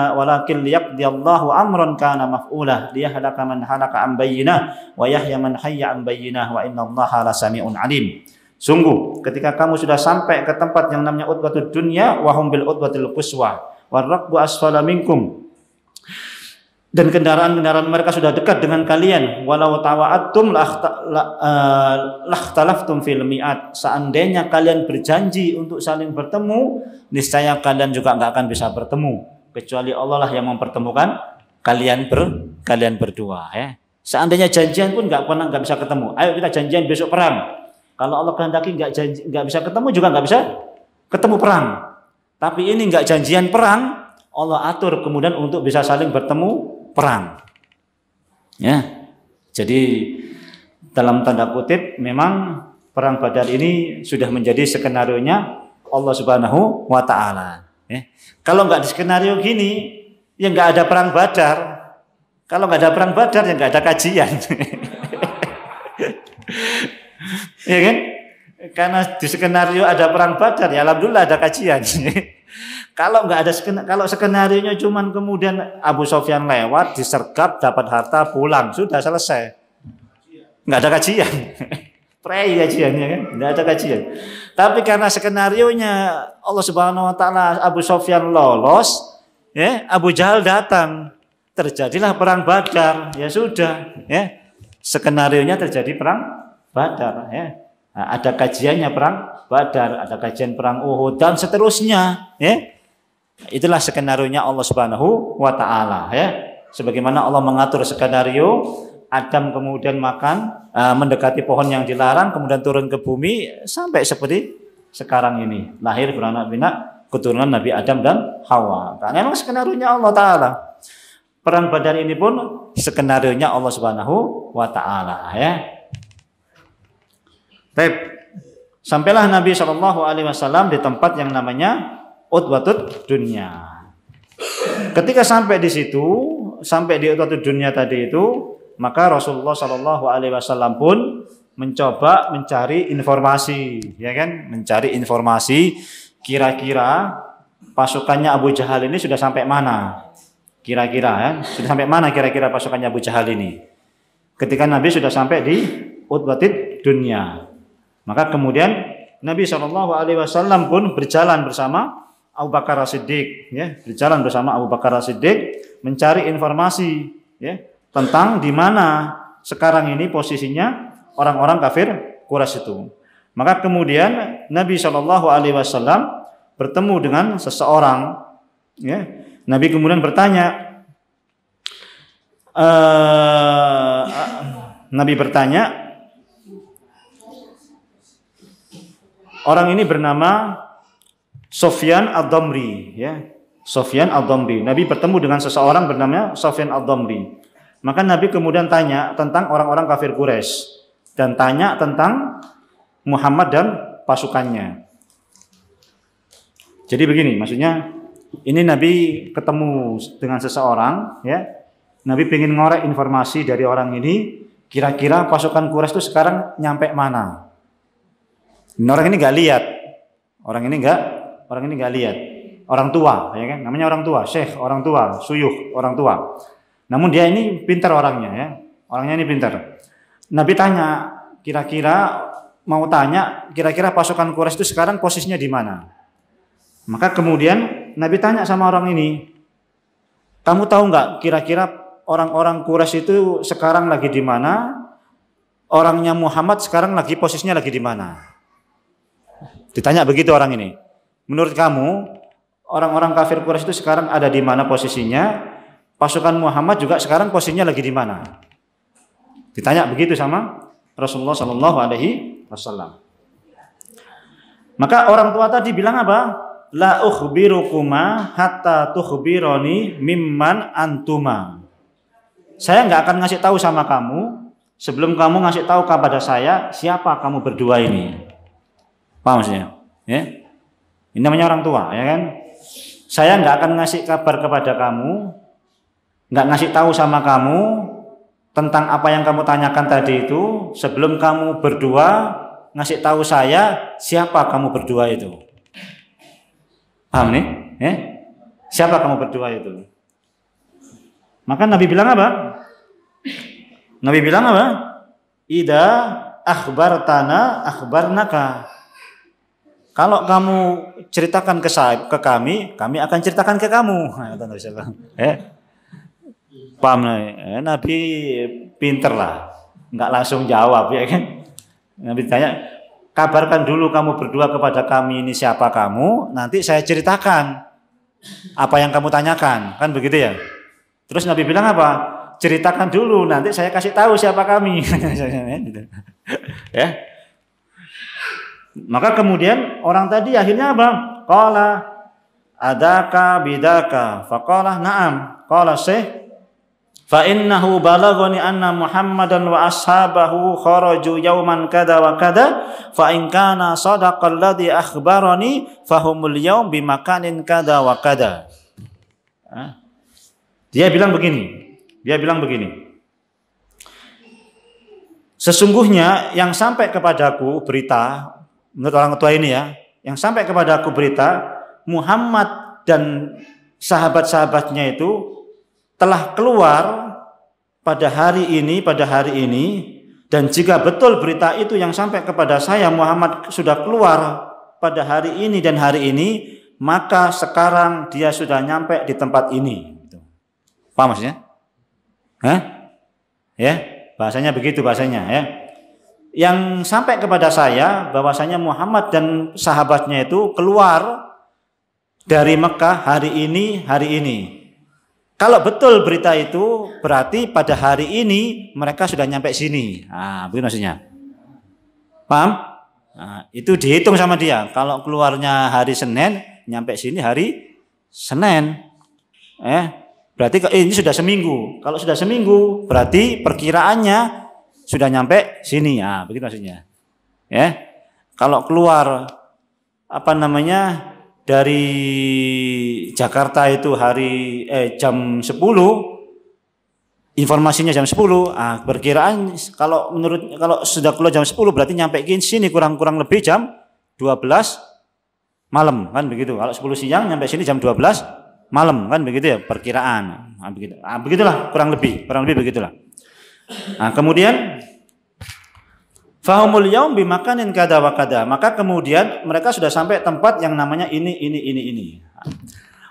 liyaqdiyallahu amran kana maf'ulah liyahlaka man halaka an bayyinah wa yahya man hayya an bayyinah wa innallaha lasami'un alim. Sungguh ketika kamu sudah sampai ke tempat yang namanya Utwatud Dunya wa hum bil udwatil quswa war rakbu asfala minkum, dan kendaraan-kendaraan mereka sudah dekat dengan kalian, walau tawa'attum lakhtalaftum fil mi'at, seandainya kalian berjanji untuk saling bertemu, niscaya kalian juga nggak akan bisa bertemu, kecuali Allah lah yang mempertemukan kalian berdua. Seandainya janjian pun nggak bisa ketemu. Ayo kita janjian besok perang. Kalau Allah kehendaki nggak bisa ketemu juga nggak bisa ketemu perang. Tapi ini nggak janjian perang, Allah atur kemudian untuk bisa saling bertemu perang. Jadi dalam tanda kutip memang perang Badar ini sudah menjadi skenarionya Allah Subhanahu wa taala. Kalau nggak di skenario gini, ya nggak ada perang Badar. Kalau nggak ada perang Badar, ya nggak ada kajian. Ya kan? Karena di skenario ada perang Badar, ya alhamdulillah ada kajian. Kalau nggak ada kalau skenarionya cuman kemudian Abu Sofyan lewat, disergap, dapat harta, pulang, sudah selesai. Nggak ada kajian. Prei kajiannya kan? Nggak ada kajian. Tapi karena skenarionya Allah Subhanahu wa taala, Abu Sofyan lolos, Abu Jahal datang. Terjadilah perang Badar. Ya sudah, skenarionya terjadi perang Badar, Ada kajiannya perang Badar, ada kajian perang Uhud dan seterusnya, ya. Itulah skenario-nya Allah Subhanahu wa taala, ya. Sebagaimana Allah mengatur skenario Adam kemudian makan, mendekati pohon yang dilarang, kemudian turun ke bumi sampai seperti sekarang ini, lahir beranak pinak keturunan Nabi Adam dan Hawa. Karena memang skenario-nya Allah taala. Perang Badar ini pun skenario-nya Allah Subhanahu wa taala, ya. Baik. Sampailah Nabi Shallallahu alaihi wasallam di tempat yang namanya Utwatud Dunya. Ketika sampai di situ, sampai di Utwatud Dunya tadi itu, maka Rasulullah Shallallahu alaihi wasallam pun mencoba mencari informasi, ya kan? Mencari informasi kira-kira pasukannya Abu Jahal ini sudah sampai mana? Kira-kira, ya? Sudah sampai mana kira-kira pasukannya Abu Jahal ini? Ketika Nabi sudah sampai di Utwatud Dunya, maka kemudian Nabi Shallallahu alaihi wasallam pun berjalan bersama Abu Bakar As-Siddiq, ya, berjalan bersama Abu Bakar As-Siddiq mencari informasi, ya, tentang di mana sekarang ini posisinya orang-orang kafir Quraisy itu. Maka kemudian Nabi Shallallahu alaihi wasallam bertemu dengan seseorang, ya. Nabi kemudian bertanya, orang ini bernama Sufyan Ad-Damri, ya. Sufyan Ad-Damri. Nabi bertemu dengan seseorang bernama Sufyan Ad-Damri. Maka Nabi kemudian tanya tentang orang-orang kafir Quraisy dan tanya tentang Muhammad dan pasukannya. Jadi begini, maksudnya ini Nabi ketemu dengan seseorang, ya. Nabi ingin ngorek informasi dari orang ini, kira-kira pasukan Quraisy itu sekarang nyampe mana. Orang ini nggak lihat, orang ini nggak lihat. Orang tua, ya kan? Namanya orang tua, syekh, orang tua, suyuh, orang tua. Namun dia ini pintar orangnya, ya. Orangnya ini pintar. Nabi tanya, kira-kira pasukan Quraisy itu sekarang posisinya di mana? Maka kemudian Nabi tanya sama orang ini, kamu tahu nggak kira-kira orang-orang Quraisy itu sekarang lagi di mana? Orangnya Muhammad sekarang lagi posisinya lagi di mana? Ditanya begitu orang ini. Menurut kamu orang-orang kafir Quraisy itu sekarang ada di mana posisinya? Pasukan Muhammad juga sekarang posisinya lagi di mana? Ditanya begitu sama Rasulullah Shallallahu alaihi wasallam. Maka orang tua tadi bilang apa? La ukhbirukuma hatta tukhbironi mimman antuma. Saya nggak akan ngasih tahu sama kamu sebelum kamu ngasih tahu kepada saya siapa kamu berdua ini. Paham maksudnya? Ya? Ini namanya orang tua, ya kan? Saya nggak akan ngasih kabar kepada kamu, nggak ngasih tahu sama kamu tentang apa yang kamu tanyakan tadi itu sebelum kamu berdua ngasih tahu saya siapa kamu berdua itu. Paham nih? Ya? Siapa kamu berdua itu? Maka Nabi bilang apa? Nabi bilang apa? Ida akhbartana akhbarnaka. Kalau kamu ceritakan ke kami akan ceritakan ke kamu. Paham? Nabi pinter lah, nggak langsung jawab, ya kan? Nabi tanya, kabarkan dulu kamu berdua kepada kami ini siapa kamu, nanti saya ceritakan apa yang kamu tanyakan, kan begitu ya? Terus Nabi bilang apa? Ceritakan dulu, nanti saya kasih tahu siapa kami. Ya. Maka kemudian orang tadi akhirnya apa? Qala adaka bidaka. Faqala na'am. Qala syekh fa innahu balaghani anna Muhammadan wa ashabahu kharaju yauman kada wa kada fa in kana sadaqal ladzi akhbarani fahumul yaum bimakanin kada wa kada. Dia bilang begini. Sesungguhnya yang sampai kepadaku berita, menurut orang tua ini ya, yang sampai kepadaku berita Muhammad dan sahabat-sahabatnya itu telah keluar pada hari ini, dan jika betul berita itu yang sampai kepada saya Muhammad sudah keluar pada hari ini dan hari ini, maka sekarang dia sudah nyampe di tempat ini. Paham maksudnya? Hah? Ya, bahasanya begitu bahasanya ya. yang sampai kepada saya bahwasanya Muhammad dan sahabatnya itu keluar dari Mekah hari ini. Kalau betul berita itu berarti pada hari ini mereka sudah nyampe sini. Begitu maksudnya. Paham? Itu dihitung sama dia. Kalau keluarnya hari Senin, nyampe sini hari Senin. Berarti ini sudah seminggu. Kalau sudah seminggu, berarti perkiraannya sudah nyampe sini. Begitu maksudnya. Kalau keluar dari Jakarta itu jam 10, informasinya jam 10. Perkiraan kalau sudah keluar jam 10 berarti nyampe sini kurang lebih jam 12 malam, kan begitu. Kalau 10 siang nyampe sini jam 12 malam, kan begitu ya perkiraan. Begitulah kurang lebih begitulah. Kemudian fahumul yaum bimakanin kada wa kada. Maka kemudian mereka sudah sampai tempat yang namanya ini.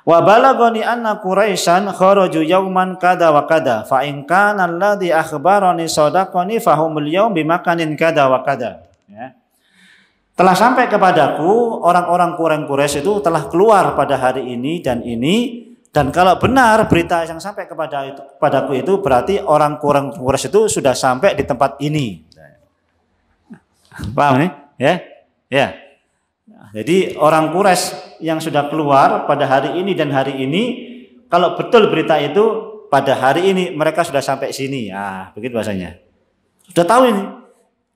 Wa balagani anna Quraisyan kharaju yauman kada wa kada. Fa in kana alladhi akhbarani sadaqani fahumul yaum bimakanin kada wa kada. Telah sampai kepadaku orang-orang Quraisy itu telah keluar pada hari ini, dan kalau benar berita yang sampai kepadaku itu berarti orang Quraisy itu sudah sampai di tempat ini. Paham nih? Ya. Jadi orang Quraisy yang sudah keluar pada hari ini dan hari ini, kalau betul berita itu pada hari ini mereka sudah sampai sini. Begitu bahasanya. Sudah tahu ini.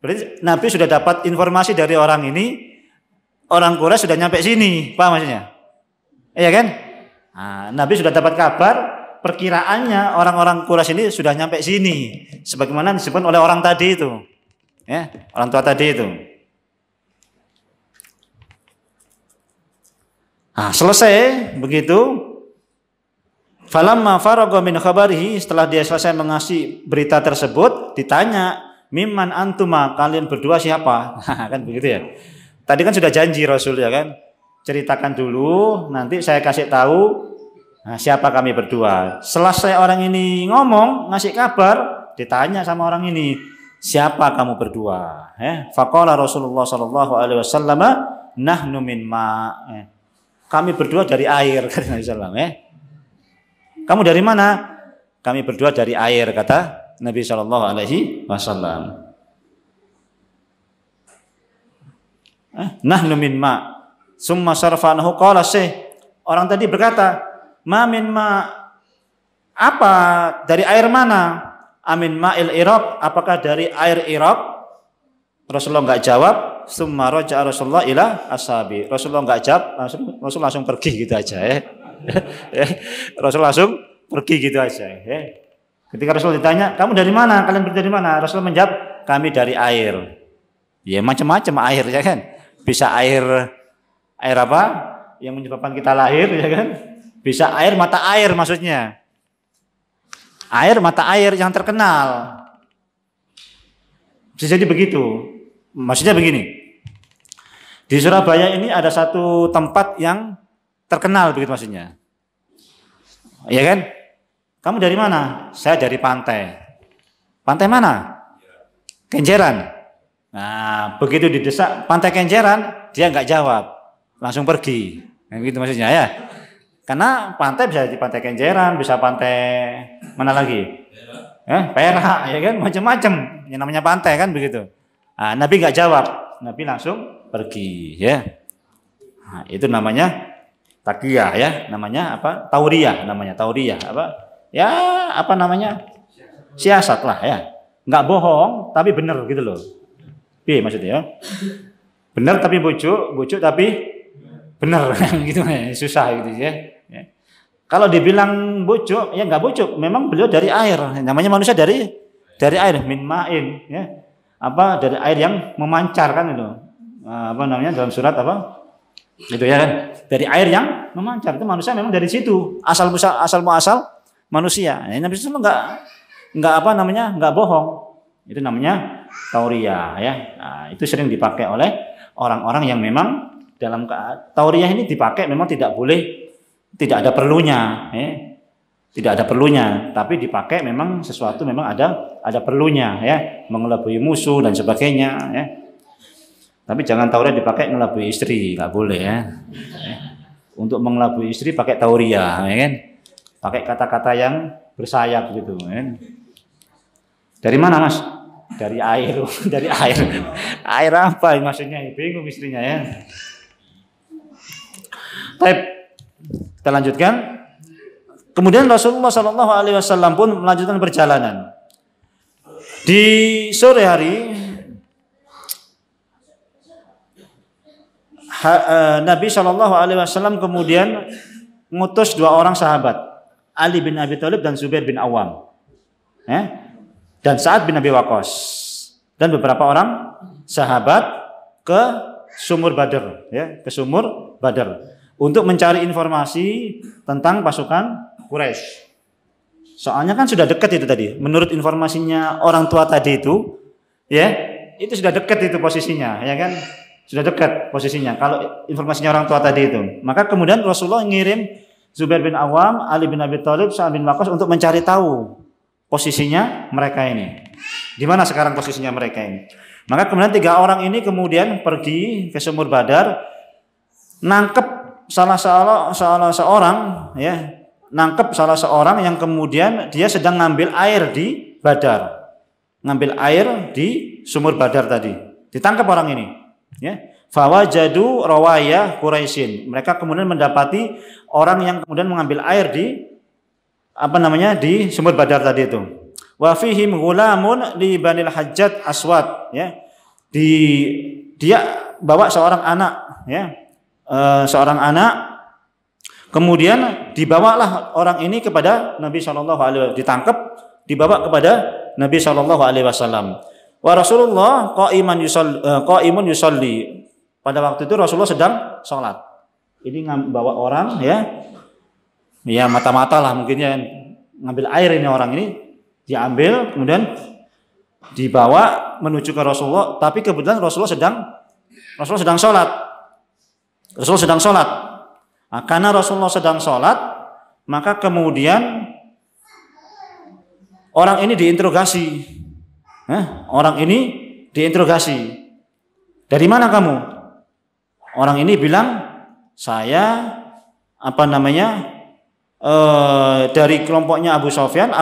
Berarti Nabi sudah dapat informasi dari orang ini, orang Quraisy sudah nyampe sini, paham maksudnya? Iya kan? Nabi sudah dapat kabar, perkiraannya orang-orang Quraisy ini sudah nyampe sini, sebagaimana disebut oleh orang tadi itu, orang tua tadi itu. Selesai begitu. Falamma faragha min khabarihi, setelah dia selesai mengasih berita tersebut, ditanya, mimman antuma, kalian berdua siapa? Kan begitu ya. Tadi kan sudah janji Rasul ya kan. Ceritakan dulu, nanti saya kasih tahu siapa kami berdua. Selesai orang ini ngomong, ngasih kabar, ditanya sama orang ini, siapa kamu berdua? Faqala Rasulullah sallallahu alaihi wasallam, nahnu min ma. Kami berdua dari air, kata Nabi sallallahu alaihi wasallam. Kamu dari mana? Kami berdua dari air, kata Nabi sallallahu alaihi wasallam. Nahnu min ma. Summa sarfanahu qala syekh. Orang tadi berkata, "Ma min ma." Apa dari air mana? Amin ma'il Iraq, apakah dari air Irak? Rasulullah enggak jawab. Summa raja'a Rasulullah ila ashabi. Rasulullah enggak jawab, Rasul langsung pergi gitu aja Rasul langsung pergi gitu aja Ketika Rasul ditanya, kamu dari mana? Kalian dari mana? Rasul menjawab, kami dari air. Ya macam-macam air ya kan. Bisa air apa? Yang menyebabkan kita lahir ya kan. Bisa air mata air maksudnya. Air mata air yang terkenal. Bisa jadi begitu. Maksudnya begini. Di Surabaya ini ada satu tempat yang terkenal begitu maksudnya. Ya kan? Kamu dari mana? Saya dari pantai. Pantai mana? Kenjeran. Nah, begitu didesak pantai Kenjeran, dia nggak jawab, langsung pergi. Begitu maksudnya ya. Karena pantai bisa di pantai Kenjeran, bisa pantai mana lagi? Perak, ya kan? Macam-macam. Yang namanya pantai kan begitu. Nabi nggak jawab, Nabi langsung pergi. Ya. Itu namanya takiyah ya. Namanya apa? Tauriyah namanya. Tauriyah apa? Ya apa namanya, siasat lah ya, nggak bohong tapi benar gitu loh. Maksudnya benar tapi bujuk tapi benar gitu susah gitu ya. Kalau dibilang bujuk ya nggak bujuk, memang beliau dari air, namanya manusia dari air, min ma'in ya, apa dari air yang memancar kan itu, apa namanya dalam surat apa itu ya kan, dari air yang memancar, itu manusia memang dari situ asal manusia. Nabi SAW nggak apa namanya, nggak bohong. Itu namanya tauriyah ya. Itu sering dipakai oleh orang-orang yang memang dalam tauriyah ini dipakai memang tidak boleh, tidak ada perlunya, tidak ada perlunya, tapi dipakai memang sesuatu memang ada ada perlunya ya, mengelabui musuh dan sebagainya ya. Tapi jangan tauria dipakai mengelabui istri, nggak boleh ya. Untuk mengelabui istri pakai tauria, ya kan? Pakai kata-kata yang bersayap gitu kan. Dari mana Mas? Dari air. Dari air. Air apa maksudnya? Bingung istrinya ya. Baik, kita lanjutkan. Kemudian Rasulullah Shallallahu Alaihi Wasallam pun melanjutkan perjalanan. Di sore hari Nabi Shallallahu Alaihi Wasallam kemudian mengutus 2 orang sahabat, Ali bin Abi Thalib dan Zubair bin Awam, dan Sa'ad bin Abi Waqqas, dan beberapa orang sahabat ke sumur Badar, ke sumur Badar untuk mencari informasi tentang pasukan Quraisy. Soalnya kan sudah dekat itu tadi. Menurut informasinya orang tua tadi itu, itu sudah dekat itu posisinya, ya kan? Sudah dekat posisinya. Kalau informasinya orang tua tadi itu, maka kemudian Rasulullah ngirim Zubair bin Awam, Ali bin Abi Thalib, Sa'ad bin Waqqas untuk mencari tahu posisinya mereka ini. Di mana sekarang posisinya mereka ini? Maka kemudian 3 orang ini kemudian pergi ke sumur Badar, nangkep salah seorang yang kemudian dia sedang ngambil air di Badar. Ngambil air di sumur Badar tadi. Ditangkap orang ini. Fawajadu rawaya Quraisyin. Mereka kemudian mendapati orang yang kemudian mengambil air di di sumur Badar tadi itu. Wa fihim ghulamun li Banil Hajjat Aswad, dia bawa seorang anak, seorang anak. Kemudian dibawalah orang ini kepada Nabi Shallallahu Alaihi Wasallam, ditangkap, dibawa kepada Nabi Shallallahu Alaihi Wasallam. Wa Rasulullah qaimun yusalli. Pada waktu itu Rasulullah sedang sholat. Ini bawa orang mata-mata lah mungkin ngambil air ini orang ini, diambil kemudian dibawa menuju ke Rasulullah. Tapi kebetulan Rasulullah sedang sholat. Rasulullah sedang sholat. Nah, karena Rasulullah sedang sholat, maka kemudian orang ini diinterogasi. Orang ini diinterogasi. Dari mana kamu? Orang ini bilang, saya dari kelompoknya Abu Sufyan.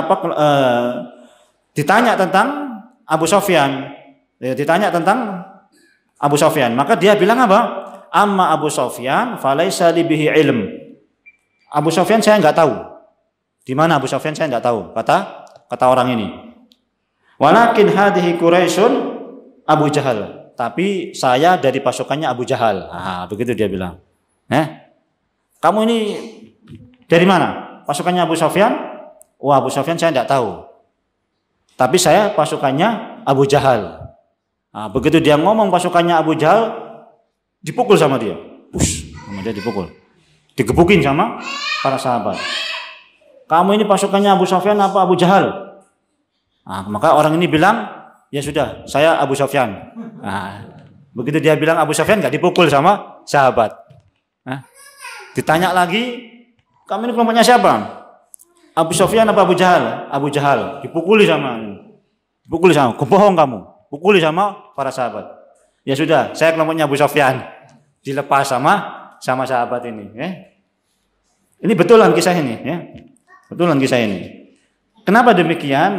Ditanya tentang Abu Sufyan. Ditanya tentang Abu Sufyan. Maka dia bilang apa? Amma Abu Sufyan falaisa li bihi ilm. Abu Sufyan saya enggak tahu. Di mana Abu Sufyan saya enggak tahu, kata orang ini. Walakin hadhihi Quraisyun Abu Jahal. Tapi saya dari pasukannya Abu Jahal. Begitu dia bilang. Kamu ini dari mana? Pasukannya Abu Sufyan? Wah, Abu Sufyan saya enggak tahu. Tapi saya pasukannya Abu Jahal. Begitu dia ngomong pasukannya Abu Jahal, dipukul sama dia. Sama dia dipukul. Digebukin sama para sahabat. Kamu ini pasukannya Abu Sufyan apa Abu Jahal? Maka orang ini bilang, ya sudah, saya Abu Sufyan. Begitu dia bilang Abu Sufyan, nggak dipukul sama sahabat. Ditanya lagi, kamu ini kelompoknya siapa? Abu Sufyan apa Abu Jahal? Abu Jahal. Dipukuli sama, kebohong kamu. Pukuli sama para sahabat. Ya sudah, saya kelompoknya Abu Sufyan. Dilepas sama sahabat ini. Ini betulan kisah ini. Betulan kisah ini. Kenapa demikian?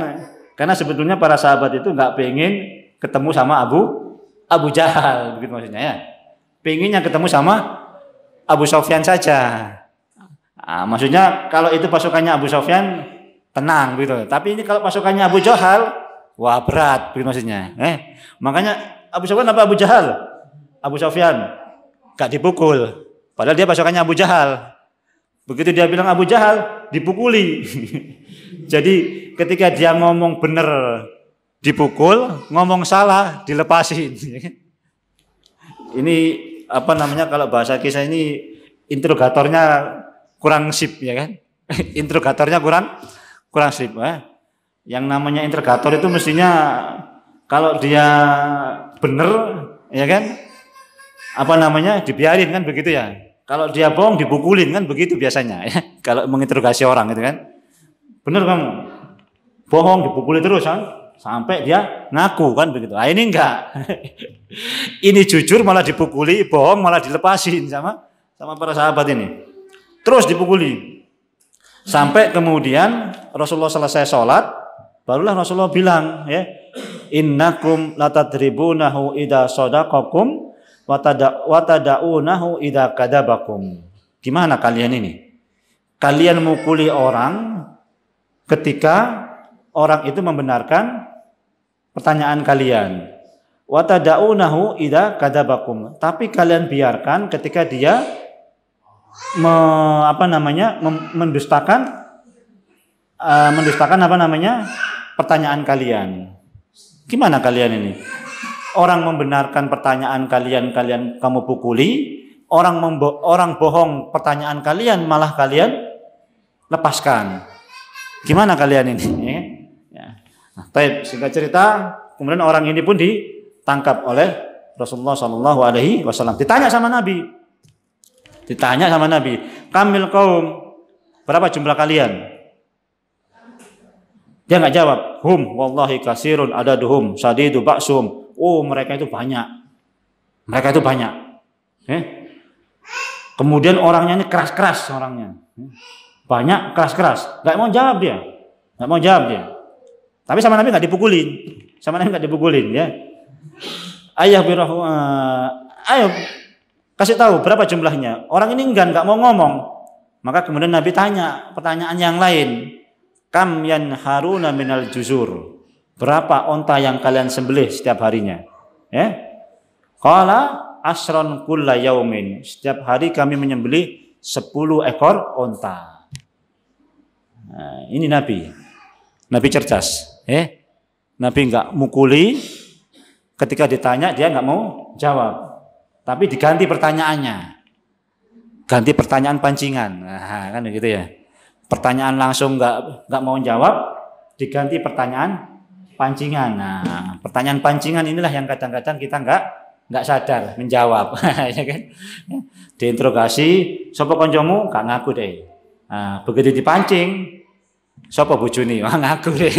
Karena sebetulnya para sahabat itu nggak pengen ketemu sama Abu Jahal, begitu maksudnya pengennya ketemu sama Abu Sufyan saja. Maksudnya kalau itu pasukannya Abu Sufyan tenang gitu. Tapi ini kalau pasukannya Abu Jahal, wah berat, begitu maksudnya. Makanya Abu Sufyan apa Abu Jahal? Abu Sufyan. Gak dipukul. Padahal dia pasukannya Abu Jahal. Begitu dia bilang Abu Jahal, dipukuli. Jadi ketika dia ngomong benar dipukul, ngomong salah dilepasin. Ini kalau bahasa kisah ini interrogatornya kurang sip, ya kan? Interrogatornya kurang sip. Yang namanya interrogator itu mestinya kalau dia benar, ya kan? Dibiarin kan begitu ya. Kalau dia bohong dipukulin kan begitu biasanya ya. Kalau menginterogasi orang gitu kan. Benar kamu? Bohong dipukuli terus kan? sampai dia ngaku kan begitu. Nah, ini enggak. Ini jujur malah dipukuli, bohong malah dilepasin sama para sahabat ini. Terus dipukuli. Sampai kemudian Rasulullah selesai sholat, barulah Rasulullah bilang, ya, innakum latadribunahu idza sadaqakum wa tada'unahu idza kadabakum. Gimana kalian ini? Kalian mukuli orang ketika orang itu membenarkan pertanyaan kalian. Wa tada'unahu idza kadabakum. Tapi kalian biarkan ketika dia mendustakan pertanyaan kalian. Gimana kalian ini? Orang membenarkan pertanyaan kalian kamu pukuli, orang bohong pertanyaan kalian malah kalian lepaskan. Gimana kalian ini? Ya. Nah, baik, singkat cerita, kemudian orang ini pun ditangkap oleh Rasulullah SAW. Ditanya sama Nabi, kamil kaum, berapa jumlah kalian? Dia nggak jawab. Hum wallahi kasirun adaduhum sadidu ba'sum. Oh, mereka itu banyak. Kemudian orangnya ini keras-keras orangnya. Banyak, keras-keras. Nggak mau jawab dia. Tapi sama Nabi nggak dipukulin. Ya. Ayo kasih tahu berapa jumlahnya. Orang ini nggak mau ngomong. Maka kemudian Nabi tanya pertanyaan yang lain. Kam yanharuna minal juzur. Berapa onta yang kalian sembelih setiap harinya? Ya. Qala asron kulla yaumin. Setiap hari kami menyembelih 10 ekor onta. Nah, ini Nabi cerdas. Nabi nggak mukuli, ketika ditanya dia nggak mau jawab, tapi diganti pertanyaannya, ganti pertanyaan pancingan, nah, kan gitu ya. Pertanyaan langsung nggak mau jawab, diganti pertanyaan pancingan. Nah, pertanyaan pancingan inilah yang kadang-kadang kita nggak sadar menjawab, ya kan? Diinterogasi, sopo koncomu, gak ngaku deh. Nah, begitu dipancing, sopo bojone, ngaku deh.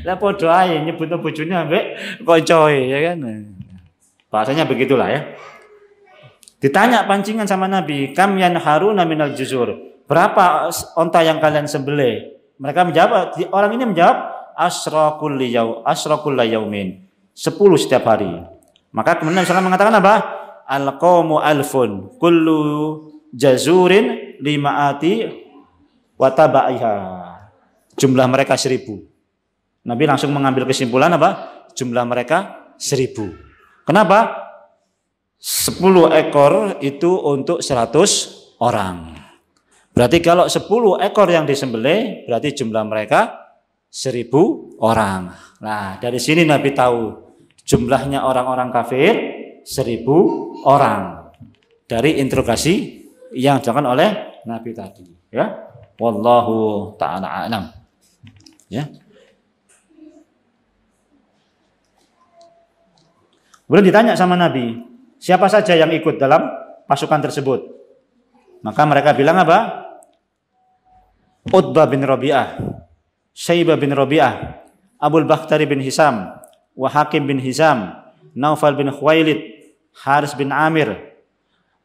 Lah padha ae nyebutno bojone ambek koncoe, ya kan? Bahasanya begitulah ya. Ditanya pancingan sama Nabi, kam yanharuna minal juzur. Berapa onta yang kalian sembelih? Mereka menjawab, orang ini menjawab asrakul yaumin. 10 setiap hari. Maka kemudian Nabi SAW mengatakan apa? Al-qawmu alfun kullu jazurin lima'ati watabaiha. Jumlah mereka 1000. Nabi langsung mengambil kesimpulan apa? Jumlah mereka 1000. Kenapa? 10 ekor itu untuk 100 orang. Berarti kalau 10 ekor yang disembelih, berarti jumlah mereka 1000 orang. Nah, dari sini Nabi tahu jumlahnya orang-orang kafir 1000 orang. Dari interogasi yang dilakukan oleh Nabi tadi. Ya, wallahu ta'ala a'lam. Ya. Kemudian ditanya sama Nabi, siapa saja yang ikut dalam pasukan tersebut? Maka mereka bilang apa? Utbah bin Rabi'ah, Syaibah bin Rabi'ah, Abul Bakhtari bin Hisam, wa Hakim bin Hizam, Naufal bin Khuwailid, Haris bin Amir,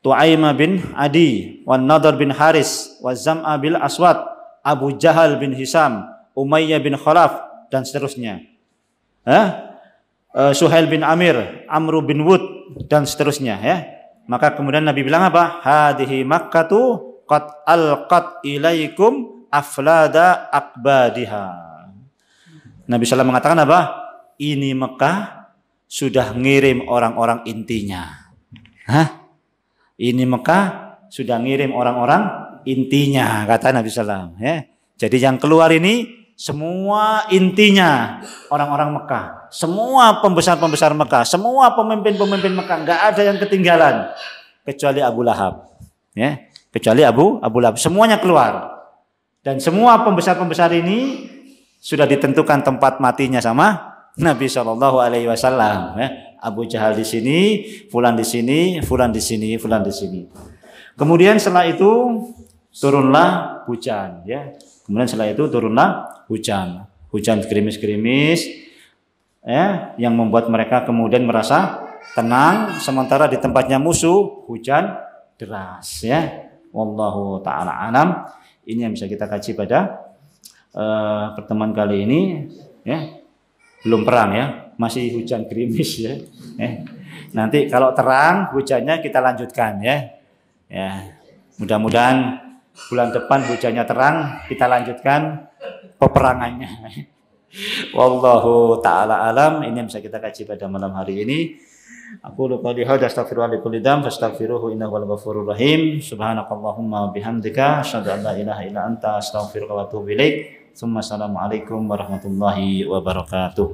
Tu'aimah bin Adi, wa Nadar bin Haris, wa Zam'a bil Aswad, Abu Jahal bin Hisam, Umayyah bin Khalaf, dan seterusnya. Suhail bin Amir, Amru bin Wud, dan seterusnya. Ya. Maka kemudian Nabi bilang apa? Hadihi Makkatu qad alqat ilaikum aflada akbadiha. Nabi SAW mengatakan apa? Ini Mekah sudah ngirim orang-orang intinya. Ini Mekah sudah ngirim orang-orang intinya, kata Nabi SAW. Ya. Jadi yang keluar ini semua intinya orang-orang Mekah, semua pembesar-pembesar Mekah, semua pemimpin-pemimpin Mekah, nggak ada yang ketinggalan kecuali Abu Lahab. Ya, kecuali Abu Lahab, semuanya keluar. Dan semua pembesar-pembesar ini sudah ditentukan tempat matinya sama Nabi SAW. Ya. Abu Jahal di sini, fulan di sini, fulan di sini, fulan di sini. Kemudian setelah itu turunlah hujan. Ya. Kemudian setelah itu turunlah hujan. hujan gerimis-gerimis ya, yang membuat mereka kemudian merasa tenang, sementara di tempatnya musuh hujan deras ya. Wallahu taala alam. Ini yang bisa kita kaji pada pertemuan kali ini ya. Belum perang ya, masih hujan gerimis ya. Nanti kalau terang hujannya kita lanjutkan ya. Ya. Mudah-mudahan bulan depan hujannya terang, kita lanjutkan peperangannya. Wallahu taala alam. Ini yang bisa kita kaji pada malam hari ini. Aku lupa lihat astaghfirullah li kulli dzam fastaghfiruhu innahu wal ghafurur rahim. Subhanakallahumma bihamdika asyhadu an la ilaha illa anta astaghfiruka wa atubu ilaik. Assalamualaikum warahmatullahi wabarakatuh.